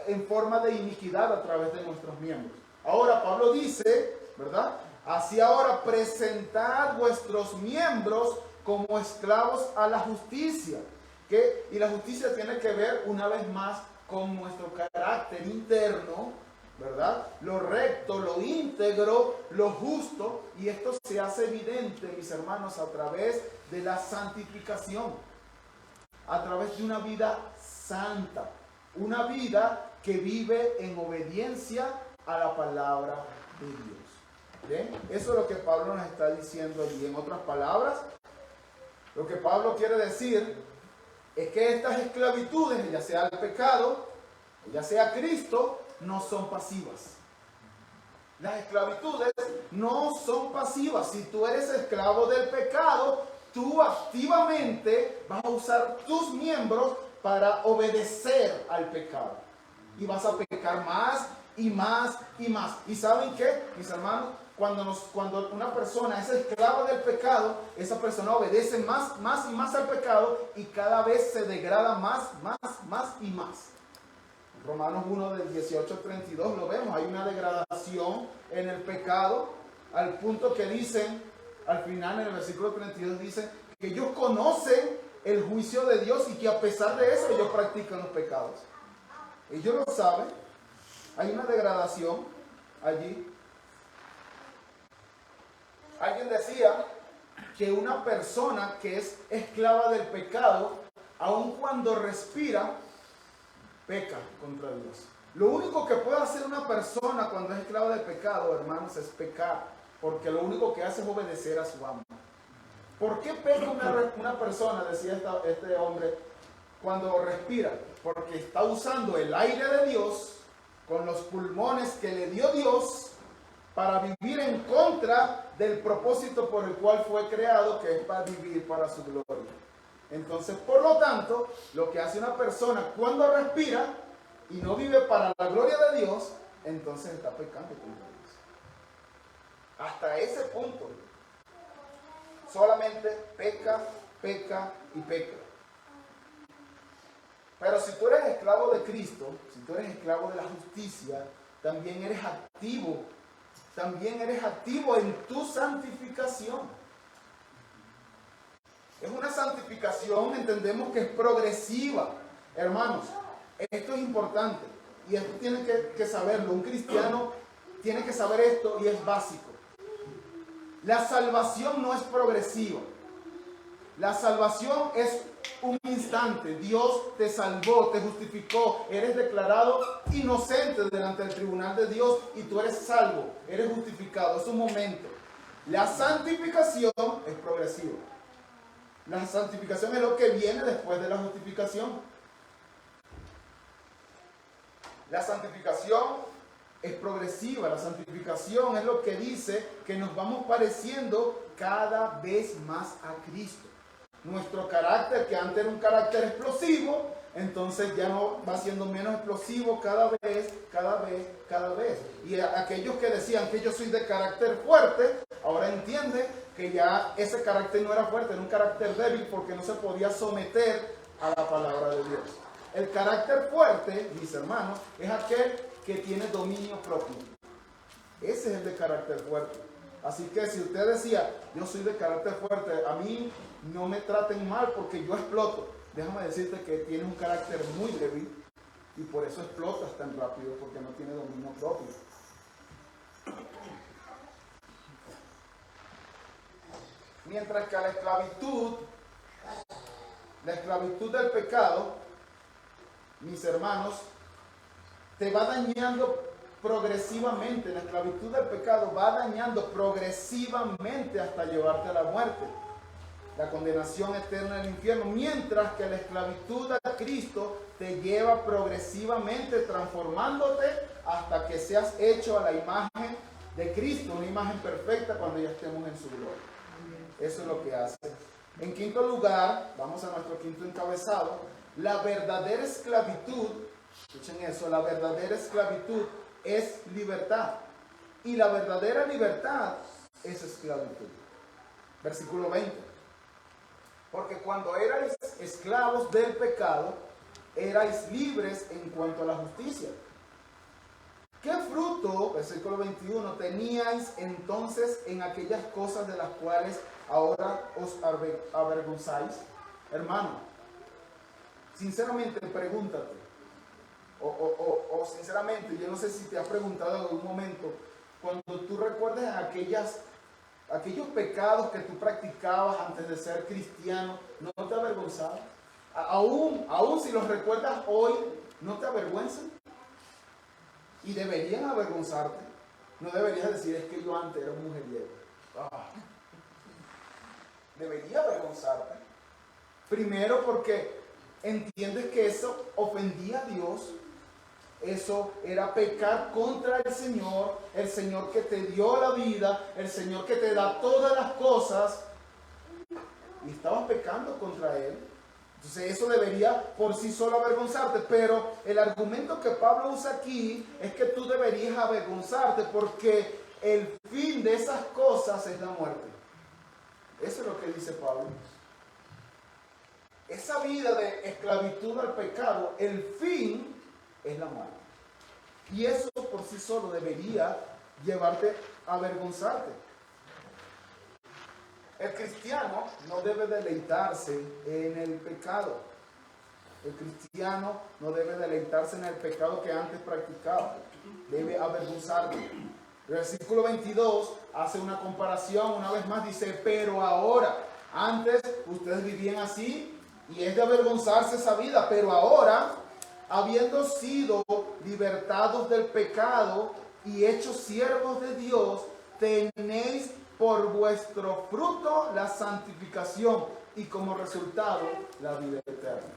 en forma de iniquidad a través de nuestros miembros. Ahora Pablo dice, ¿verdad? Así ahora presentad vuestros miembros como esclavos a la justicia. Y la justicia tiene que ver una vez más con nuestro carácter interno, ¿verdad? Lo recto, lo íntegro, lo justo. Y esto se hace evidente, mis hermanos, a través de la santificación. A través de una vida santa. Una vida que vive en obediencia a la palabra de Dios. ¿Ven? Eso es lo que Pablo nos está diciendo allí. En otras palabras, lo que Pablo quiere decir es que estas esclavitudes, ya sea el pecado, ya sea Cristo, no son pasivas. Las esclavitudes no son pasivas. Si tú eres esclavo del pecado, tú activamente vas a usar tus miembros para obedecer al pecado. Y vas a pecar más y más y más. ¿Y saben qué, mis hermanos? Cuando una persona es esclava del pecado, esa persona obedece más y más al pecado y cada vez se degrada más y más. Romanos 1 del 18 al 32 lo vemos, hay una degradación en el pecado al punto que dicen, al final en el versículo 32 dicen que ellos conocen el juicio de Dios y que a pesar de eso ellos practican los pecados. Ellos lo saben, hay una degradación allí. Alguien decía que una persona que es esclava del pecado, aun cuando respira, peca contra Dios. Lo único que puede hacer una persona cuando es esclava del pecado, hermanos, es pecar. porque lo único que hace es obedecer a su amo. ¿Por qué peca una persona, decía este hombre, cuando respira? Porque está usando el aire de Dios con los pulmones que le dio Dios para vivir en contra del propósito por el cual fue creado, que es para vivir para su gloria. Entonces, por lo tanto, lo que hace una persona cuando respira y no vive para la gloria de Dios, entonces está pecando contra Dios. Hasta ese punto. Solamente peca, peca y peca. Pero si tú eres esclavo de Cristo, si tú eres esclavo de la justicia, también eres activo. También eres activo en tu santificación. Es una santificación, entendemos que es progresiva. Hermanos, esto es importante. Y esto tienen que saberlo. Un cristiano tiene que saber esto y es básico. La salvación no es progresiva. La salvación es un instante. Dios te salvó, te justificó. Eres declarado inocente delante del tribunal de Dios y tú eres salvo, eres justificado. Es un momento. La santificación es progresiva. La santificación es lo que viene después de la justificación. La santificación es progresiva. La santificación es lo que dice que nos vamos pareciendo cada vez más a Cristo. Nuestro carácter, que antes era un carácter explosivo, entonces ya no va siendo menos explosivo cada vez. Y aquellos que decían que yo soy de carácter fuerte, ahora entienden que ya ese carácter no era fuerte, era un carácter débil porque no se podía someter a la palabra de Dios. El carácter fuerte, mis hermanos, es aquel que tiene dominio propio. Ese es el de carácter fuerte. Así que si usted decía, yo soy de carácter fuerte, a mí no me traten mal porque yo exploto. Déjame decirte que tienes un carácter muy débil y por eso explotas tan rápido, porque no tiene dominio propio. Mientras que la esclavitud del pecado, mis hermanos, te va dañando progresivamente. La esclavitud del pecado va dañando progresivamente hasta llevarte a la muerte, la condenación eterna del infierno, mientras que la esclavitud a Cristo te lleva progresivamente transformándote hasta que seas hecho a la imagen de Cristo, una imagen perfecta cuando ya estemos en su gloria. Eso es lo que hace. En quinto lugar, vamos a nuestro quinto encabezado, la verdadera esclavitud. Escuchen eso, la verdadera esclavitud es libertad. Y la verdadera libertad es esclavitud. Versículo 20. Porque cuando erais esclavos del pecado, erais libres en cuanto a la justicia. ¿Qué fruto, versículo 21, teníais entonces en aquellas cosas de las cuales ahora os avergonzáis? Hermano, sinceramente pregúntate, o sinceramente, yo no sé si te has preguntado en algún momento, cuando tú recuerdes aquellos pecados que tú practicabas antes de ser cristiano, ¿no te avergonzabas? Aún si los recuerdas hoy, ¿no te avergüenzan? Y deberían avergonzarte. No deberías decir, es que yo antes era un mujeriego. Debería avergonzarte. Primero porque entiendes que eso ofendía a Dios. Eso era pecar contra el Señor que te dio la vida, el Señor que te da todas las cosas, y estabas pecando contra Él. Entonces eso debería por sí solo avergonzarte, pero el argumento que Pablo usa aquí es que tú deberías avergonzarte porque el fin de esas cosas es la muerte. Eso es lo que dice Pablo. Esa vida de esclavitud al pecado, el fin es la muerte. Y eso por sí solo debería llevarte a avergonzarte. El cristiano no debe deleitarse en el pecado. El cristiano no debe deleitarse en el pecado que antes practicaba. Debe avergonzarse. El versículo 22 hace una comparación, una vez más dice, pero ahora, antes ustedes vivían así y es de avergonzarse esa vida, pero ahora, habiendo sido libertados del pecado y hechos siervos de Dios, tenéis por vuestro fruto la santificación y como resultado la vida eterna.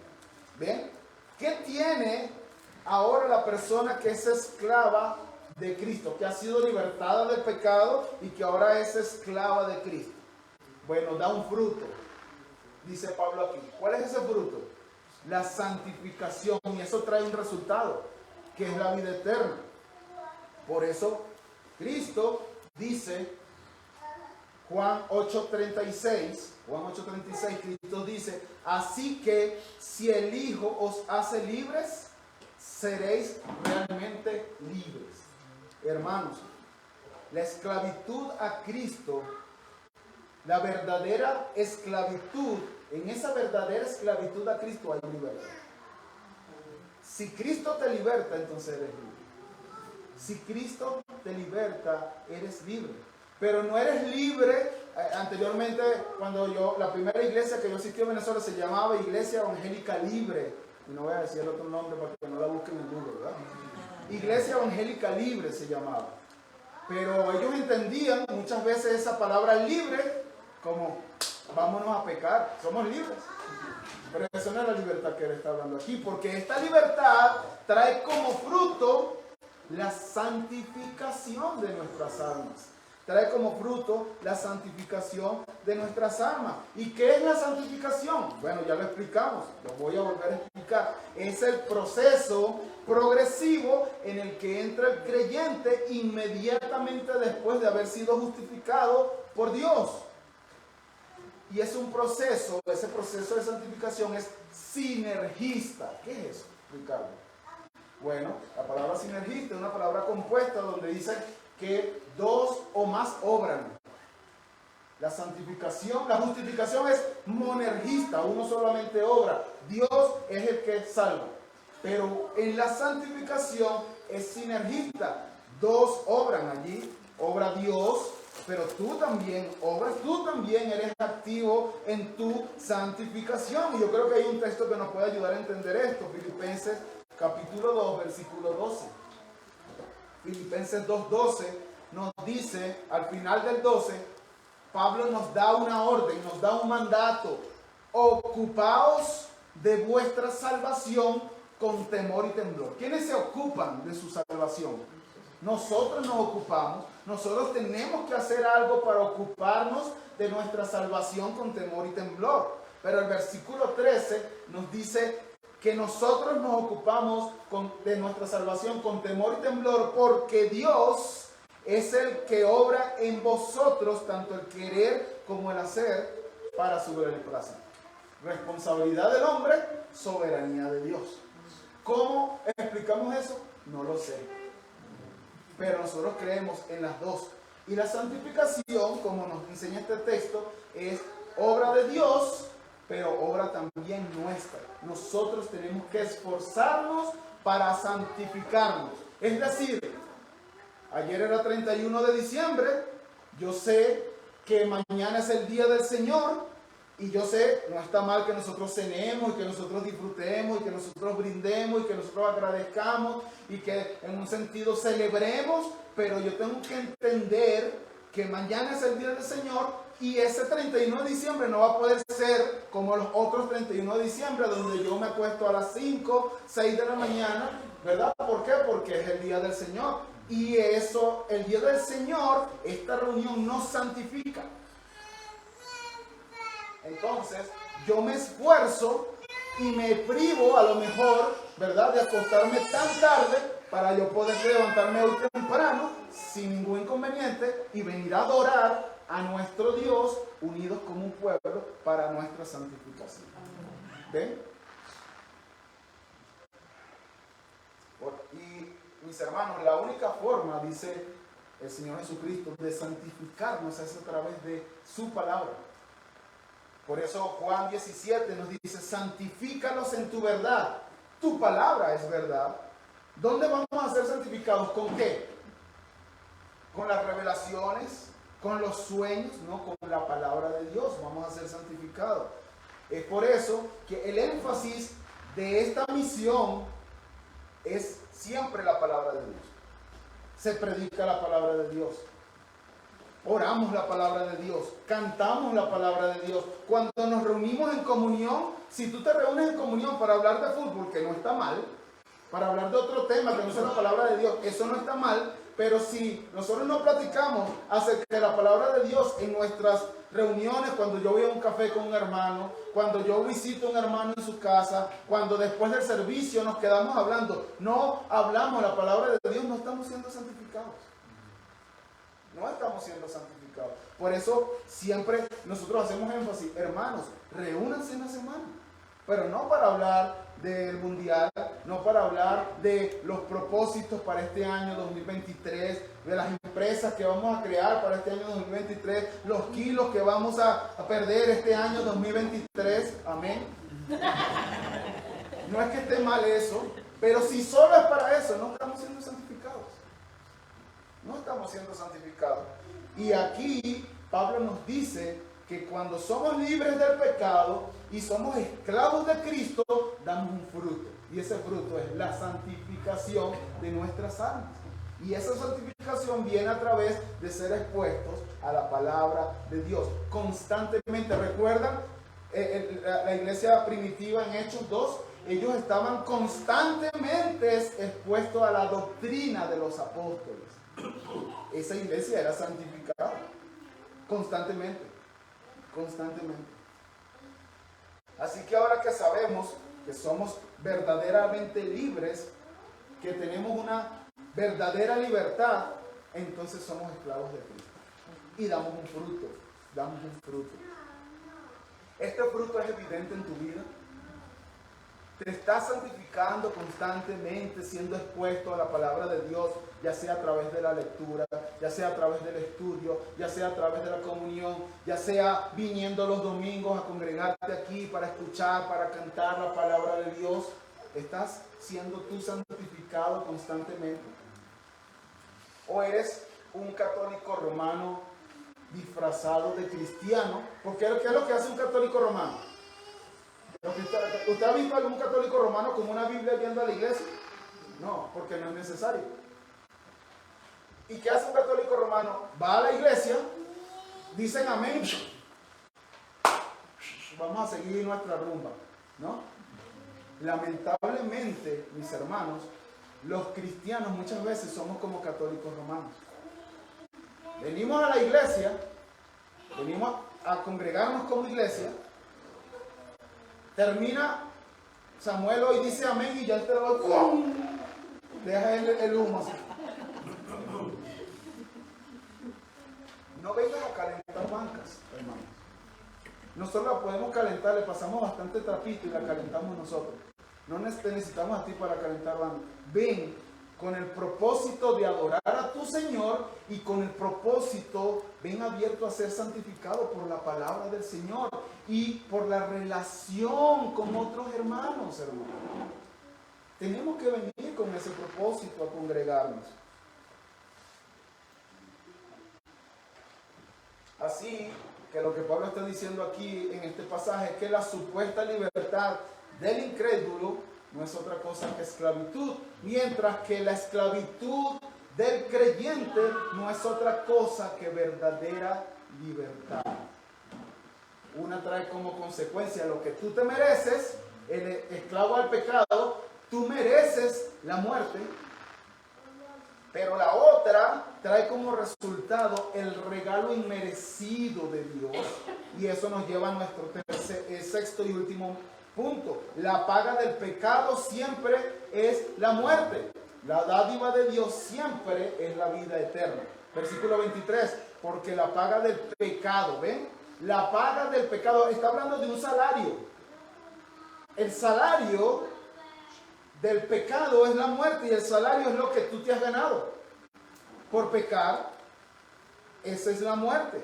¿Ven? ¿Qué tiene ahora la persona que es esclava de Cristo, que ha sido libertada del pecado y que ahora es esclava de Cristo? Bueno, da un fruto, dice Pablo aquí. ¿Cuál es ese fruto? La santificación, y eso trae un resultado, que es la vida eterna. Por eso Cristo dice, Juan 8:36, Cristo dice, así que si el Hijo os hace libres, seréis realmente libres. Hermanos, la esclavitud a Cristo, la verdadera esclavitud, en esa verdadera esclavitud a Cristo hay libertad. Si Cristo te liberta, entonces eres libre. Si Cristo te liberta, eres libre. Pero no eres libre. Anteriormente, la primera iglesia que yo asistí en Venezuela se llamaba Iglesia Evangélica Libre. Y no voy a decir el otro nombre para que no la busquen en Google, ¿verdad? Iglesia Evangélica Libre se llamaba. Pero ellos entendían muchas veces esa palabra libre como vámonos a pecar, somos libres. Pero eso no es la libertad que él está hablando aquí, porque esta libertad trae como fruto la santificación de nuestras almas. Trae como fruto la santificación de nuestras almas. ¿Y qué es la santificación? Bueno, ya lo explicamos, lo voy a volver a explicar. Es el proceso progresivo en el que entra el creyente inmediatamente después de haber sido justificado por Dios. Y es un proceso, ese proceso de santificación es sinergista. ¿Qué es eso, Ricardo? Bueno, la palabra sinergista es una palabra compuesta donde dice que dos o más obran. La santificación, la justificación es monergista, uno solamente obra. Dios es el que salva. Pero en la santificación es sinergista. Dos obran allí, obra Dios, pero tú también obras, tú también eres activo en tu santificación. Y yo creo que hay un texto que nos puede ayudar a entender esto. Filipenses capítulo 2, versículo 12. Filipenses 2:12 nos dice, al final del 12, Pablo nos da una orden, nos da un mandato. Ocupaos de vuestra salvación con temor y temblor. ¿Quiénes se ocupan de su salvación? Nosotros nos ocupamos, nosotros tenemos que hacer algo para ocuparnos de nuestra salvación con temor y temblor. Pero el versículo 13 nos dice que nosotros nos ocupamos de nuestra salvación con temor y temblor porque Dios es el que obra en vosotros tanto el querer como el hacer para su beneplácito. Responsabilidad del hombre, soberanía de Dios. ¿Cómo explicamos eso? No lo sé. Pero nosotros creemos en las dos. Y la santificación, como nos enseña este texto, es obra de Dios, pero obra también nuestra. Nosotros tenemos que esforzarnos para santificarnos. Es decir, ayer era 31 de diciembre, yo sé que mañana es el día del Señor, y yo sé, no está mal que nosotros cenemos, y que nosotros disfrutemos, y que nosotros brindemos, y que nosotros agradezcamos, y que en un sentido celebremos, pero yo tengo que entender que mañana es el día del Señor, y ese 31 de diciembre no va a poder ser como los otros 31 de diciembre, donde yo me acuesto a las 5, 6 de la mañana, ¿verdad? ¿Por qué? Porque es el día del Señor. Y eso, el día del Señor, esta reunión nos santifica. Entonces, yo me esfuerzo y me privo a lo mejor, ¿verdad?, de acostarme tan tarde para yo poder levantarme hoy temprano sin ningún inconveniente y venir a adorar a nuestro Dios unidos como un pueblo para nuestra santificación. ¿Ven? Y mis hermanos, la única forma, dice el Señor Jesucristo, de santificarnos es a través de su palabra. Por eso Juan 17 nos dice, santifícalos en tu verdad. Tu palabra es verdad. ¿Dónde vamos a ser santificados? ¿Con qué? Con las revelaciones, con los sueños, no, con la palabra de Dios vamos a ser santificados. Es por eso que el énfasis de esta misión es siempre la palabra de Dios. Se predica la palabra de Dios. oramos la palabra de Dios, cantamos la palabra de Dios. Cuando nos reunimos en comunión, si tú te reúnes en comunión para hablar de fútbol, que no está mal, para hablar de otro tema que no sea la palabra de Dios, eso no está mal, pero si nosotros no platicamos acerca de la palabra de Dios en nuestras reuniones, cuando yo voy a un café con un hermano, cuando yo visito a un hermano en su casa, cuando después del servicio nos quedamos hablando, no hablamos la palabra de Dios, no estamos siendo santificados. No estamos siendo santificados. Por eso siempre nosotros hacemos énfasis, hermanos, reúnanse en la semana, pero no para hablar del mundial, no para hablar de los propósitos para este año 2023, de las empresas que vamos a crear para este año 2023, los kilos que vamos a perder este año 2023, amén. No es que esté mal eso, pero si solo es para eso, no estamos siendo santificados. No estamos siendo santificados. Y aquí Pablo nos dice que cuando somos libres del pecado y somos esclavos de Cristo, damos un fruto. Y ese fruto es la santificación de nuestras almas. Y esa santificación viene a través de ser expuestos a la palabra de Dios. Constantemente, ¿recuerdan? La iglesia primitiva en Hechos 2, ellos estaban constantemente expuestos a la doctrina de los apóstoles. Esa iglesia era santificada constantemente. Así que ahora que sabemos que somos verdaderamente libres, que tenemos una verdadera libertad, entonces somos esclavos de Cristo y damos un fruto. Este fruto es evidente en tu vida. Te estás santificando constantemente, siendo expuesto a la palabra de Dios, ya sea a través de la lectura, ya sea a través del estudio, ya sea a través de la comunión, ya sea viniendo los domingos a congregarte aquí para escuchar, para cantar la palabra de Dios. ¿Estás siendo tú santificado constantemente? ¿O eres un católico romano disfrazado de cristiano? Porque ¿qué es lo que hace un católico romano? ¿Usted ha visto algún católico romano con una Biblia yendo a la iglesia? No, porque no es necesario. ¿Y qué hace un católico romano? Va a la iglesia, dicen amén, vamos a seguir nuestra rumba, ¿no? Lamentablemente, mis hermanos, los cristianos muchas veces somos como católicos romanos. Venimos a la iglesia, venimos a congregarnos como iglesia. Termina Samuel hoy dice amén y ya te lo ¡pum! Deja el humo así. No vengas a calentar bancas, hermanos. Nosotros la podemos calentar, le pasamos bastante trapito y la calentamos nosotros. No necesitamos a ti para calentar bancas. Ven con el propósito de adorar a tu Señor y con el propósito, ven abierto a ser santificado por la palabra del Señor y por la relación con otros hermanos. Tenemos que venir con ese propósito a congregarnos. Así que lo que Pablo está diciendo aquí en este pasaje es que la supuesta libertad del incrédulo no es otra cosa que esclavitud, mientras que la esclavitud del creyente no es otra cosa que verdadera libertad. Una trae como consecuencia lo que tú te mereces, el esclavo al pecado, tú mereces la muerte, pero la otra trae como resultado el regalo inmerecido de Dios, y eso nos lleva a nuestro sexto y último punto. La paga del pecado siempre es la muerte. La dádiva de Dios siempre es la vida eterna. Versículo 23, porque la paga del pecado, ¿ven? La paga del pecado, está hablando de un salario. El salario del pecado es la muerte y el salario es lo que tú te has ganado. Por pecar, esa es la muerte.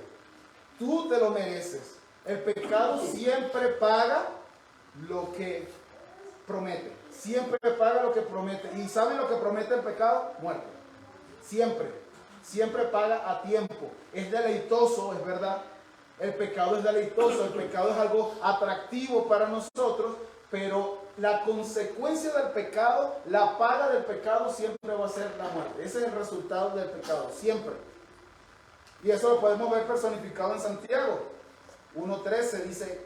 Tú te lo mereces. El pecado siempre paga lo que promete. Siempre paga lo que promete. ¿Y saben lo que promete el pecado? Muerte. Siempre paga a tiempo. Es deleitoso, es verdad. El pecado es deleitoso, el pecado es algo atractivo para nosotros, pero la consecuencia del pecado, la paga del pecado siempre va a ser la muerte. Ese es el resultado del pecado, siempre. Y eso lo podemos ver personificado en Santiago 1:13. Dice,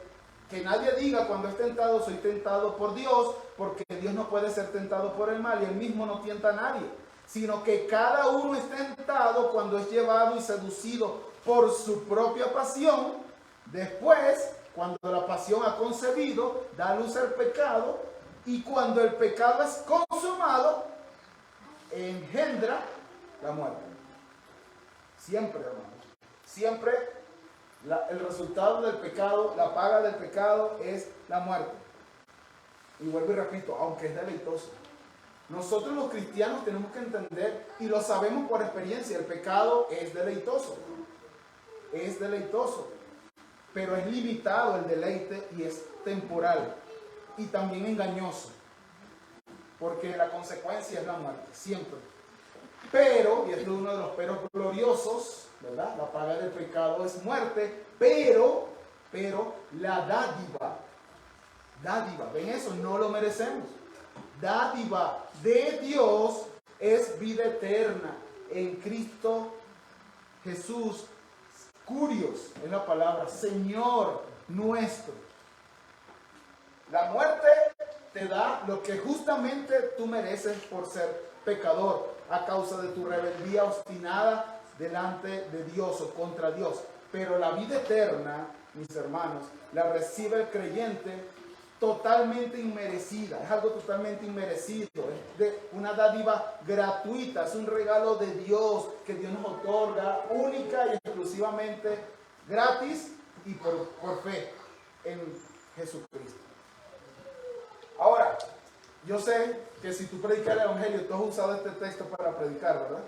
que nadie diga cuando es tentado, soy tentado por Dios, porque Dios no puede ser tentado por el mal y él mismo no tienta a nadie, sino que cada uno es tentado cuando es llevado y seducido por su propia pasión. Después, cuando la pasión ha concebido, da a luz al pecado, y cuando el pecado es consumado, engendra la muerte. Siempre, hermanos, siempre el resultado del pecado, la paga del pecado es la muerte. Y vuelvo y repito, aunque es deleitoso. Nosotros los cristianos tenemos que entender, y lo sabemos por experiencia, el pecado es deleitoso. Es deleitoso. Pero es limitado el deleite y es temporal. Y también engañoso. Porque la consecuencia es la muerte, siempre. Pero, y este es uno de los peros gloriosos, ¿verdad? La paga del pecado es muerte, pero la dádiva, ¿ven eso? No lo merecemos. Dádiva de Dios es vida eterna en Cristo Jesús. Curios es la palabra, Señor nuestro. La muerte te da lo que justamente tú mereces por ser pecador, a causa de tu rebeldía obstinada delante de Dios o contra Dios. Pero la vida eterna, mis hermanos, la recibe el creyente totalmente inmerecida. Es algo totalmente inmerecido. Es de una dádiva gratuita. Es un regalo de Dios que Dios nos otorga única y exclusivamente gratis y por fe en Jesucristo. Ahora, yo sé que si tú predicas el Evangelio, tú has usado este texto para predicar, ¿verdad?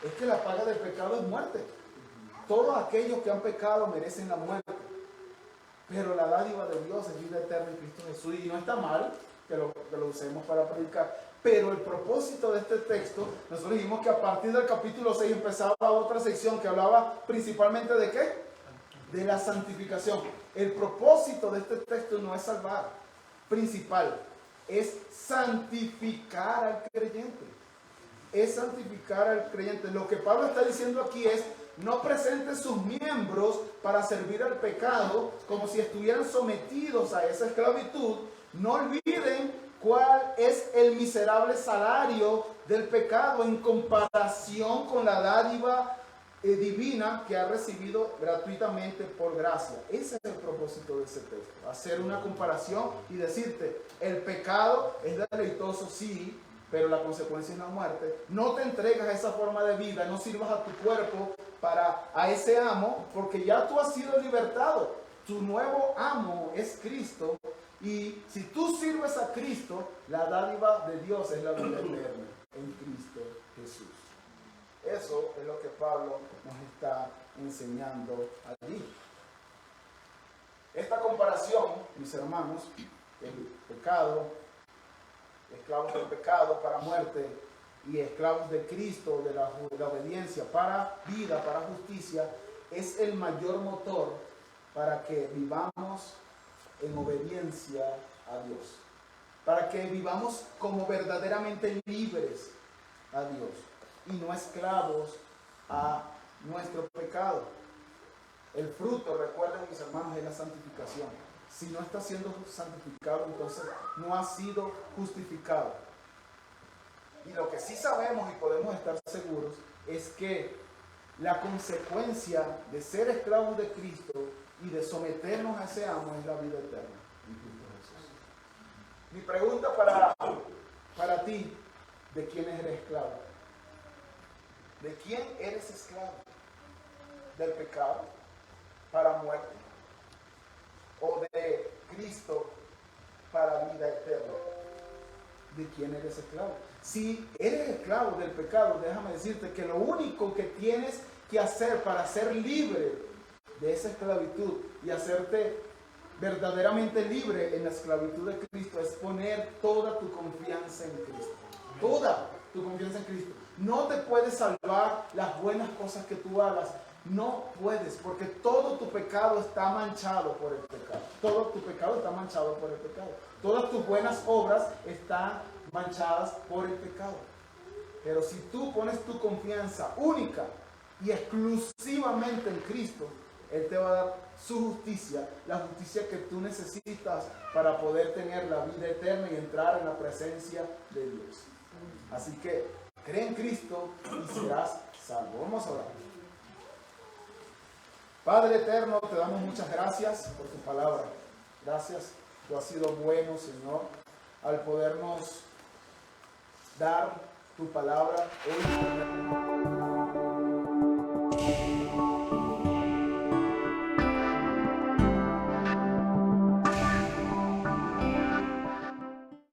Es que la paga del pecado es muerte. Todos aquellos que han pecado merecen la muerte. Pero la dádiva de Dios es vida eterna en Cristo Jesús. Y no está mal que lo usemos para predicar. Pero el propósito de este texto, nosotros dijimos que a partir del capítulo 6 empezaba otra sección que hablaba principalmente ¿de qué? De la santificación. El propósito de este texto no es salvar. Principal. Es santificar al creyente. Es santificar al creyente. Lo que Pablo está diciendo aquí es: no presenten sus miembros para servir al pecado como si estuvieran sometidos a esa esclavitud. No olviden cuál es el miserable salario del pecado en comparación con la dádiva divina que ha recibido gratuitamente por gracia. Ese es el propósito de ese texto, hacer una comparación y decirte: el pecado es deleitoso, sí, pero la consecuencia es la muerte. No te entregas a esa forma de vida, no sirvas a tu cuerpo a ese amo, porque ya tú has sido libertado. Tu nuevo amo es Cristo, y si tú sirves a Cristo, la dádiva de Dios es la vida eterna en Cristo Jesús. Eso es lo que Pablo nos está enseñando allí. Esta comparación, mis hermanos, el pecado, esclavos del pecado para muerte, y esclavos de Cristo, de la obediencia para vida, para justicia, es el mayor motor para que vivamos en obediencia a Dios. Para que vivamos como verdaderamente libres a Dios y no esclavos a nuestro pecado. El fruto, recuerden, mis hermanos, es la santificación. Si no está siendo santificado, entonces no ha sido justificado. Y lo que sí sabemos y podemos estar seguros es que la consecuencia de ser esclavos de Cristo y de someternos a ese amo es la vida eterna en Cristo Jesús. Mi pregunta para ti: ¿de quién eres esclavo? ¿De quién eres esclavo? ¿Del pecado para muerte? ¿O de Cristo para vida eterna? ¿De quién eres esclavo? Si eres esclavo del pecado, déjame decirte que lo único que tienes que hacer para ser libre de esa esclavitud y hacerte verdaderamente libre en la esclavitud de Cristo es poner toda tu confianza en Cristo. Toda tu confianza en Cristo. No te puedes salvar las buenas cosas que tú hagas. No puedes, porque todo tu pecado está manchado por el pecado. Todo tu pecado está manchado por el pecado. Todas tus buenas obras están manchadas por el pecado. Pero si tú pones tu confianza única y exclusivamente en Cristo, Él te va a dar su justicia, la justicia que tú necesitas para poder tener la vida eterna y entrar en la presencia de Dios. Así que cree en Cristo y serás salvo. Vamos a orar. Padre eterno, te damos muchas gracias por tu palabra. Gracias, tú has sido bueno, Señor, al podernos dar tu palabra hoy.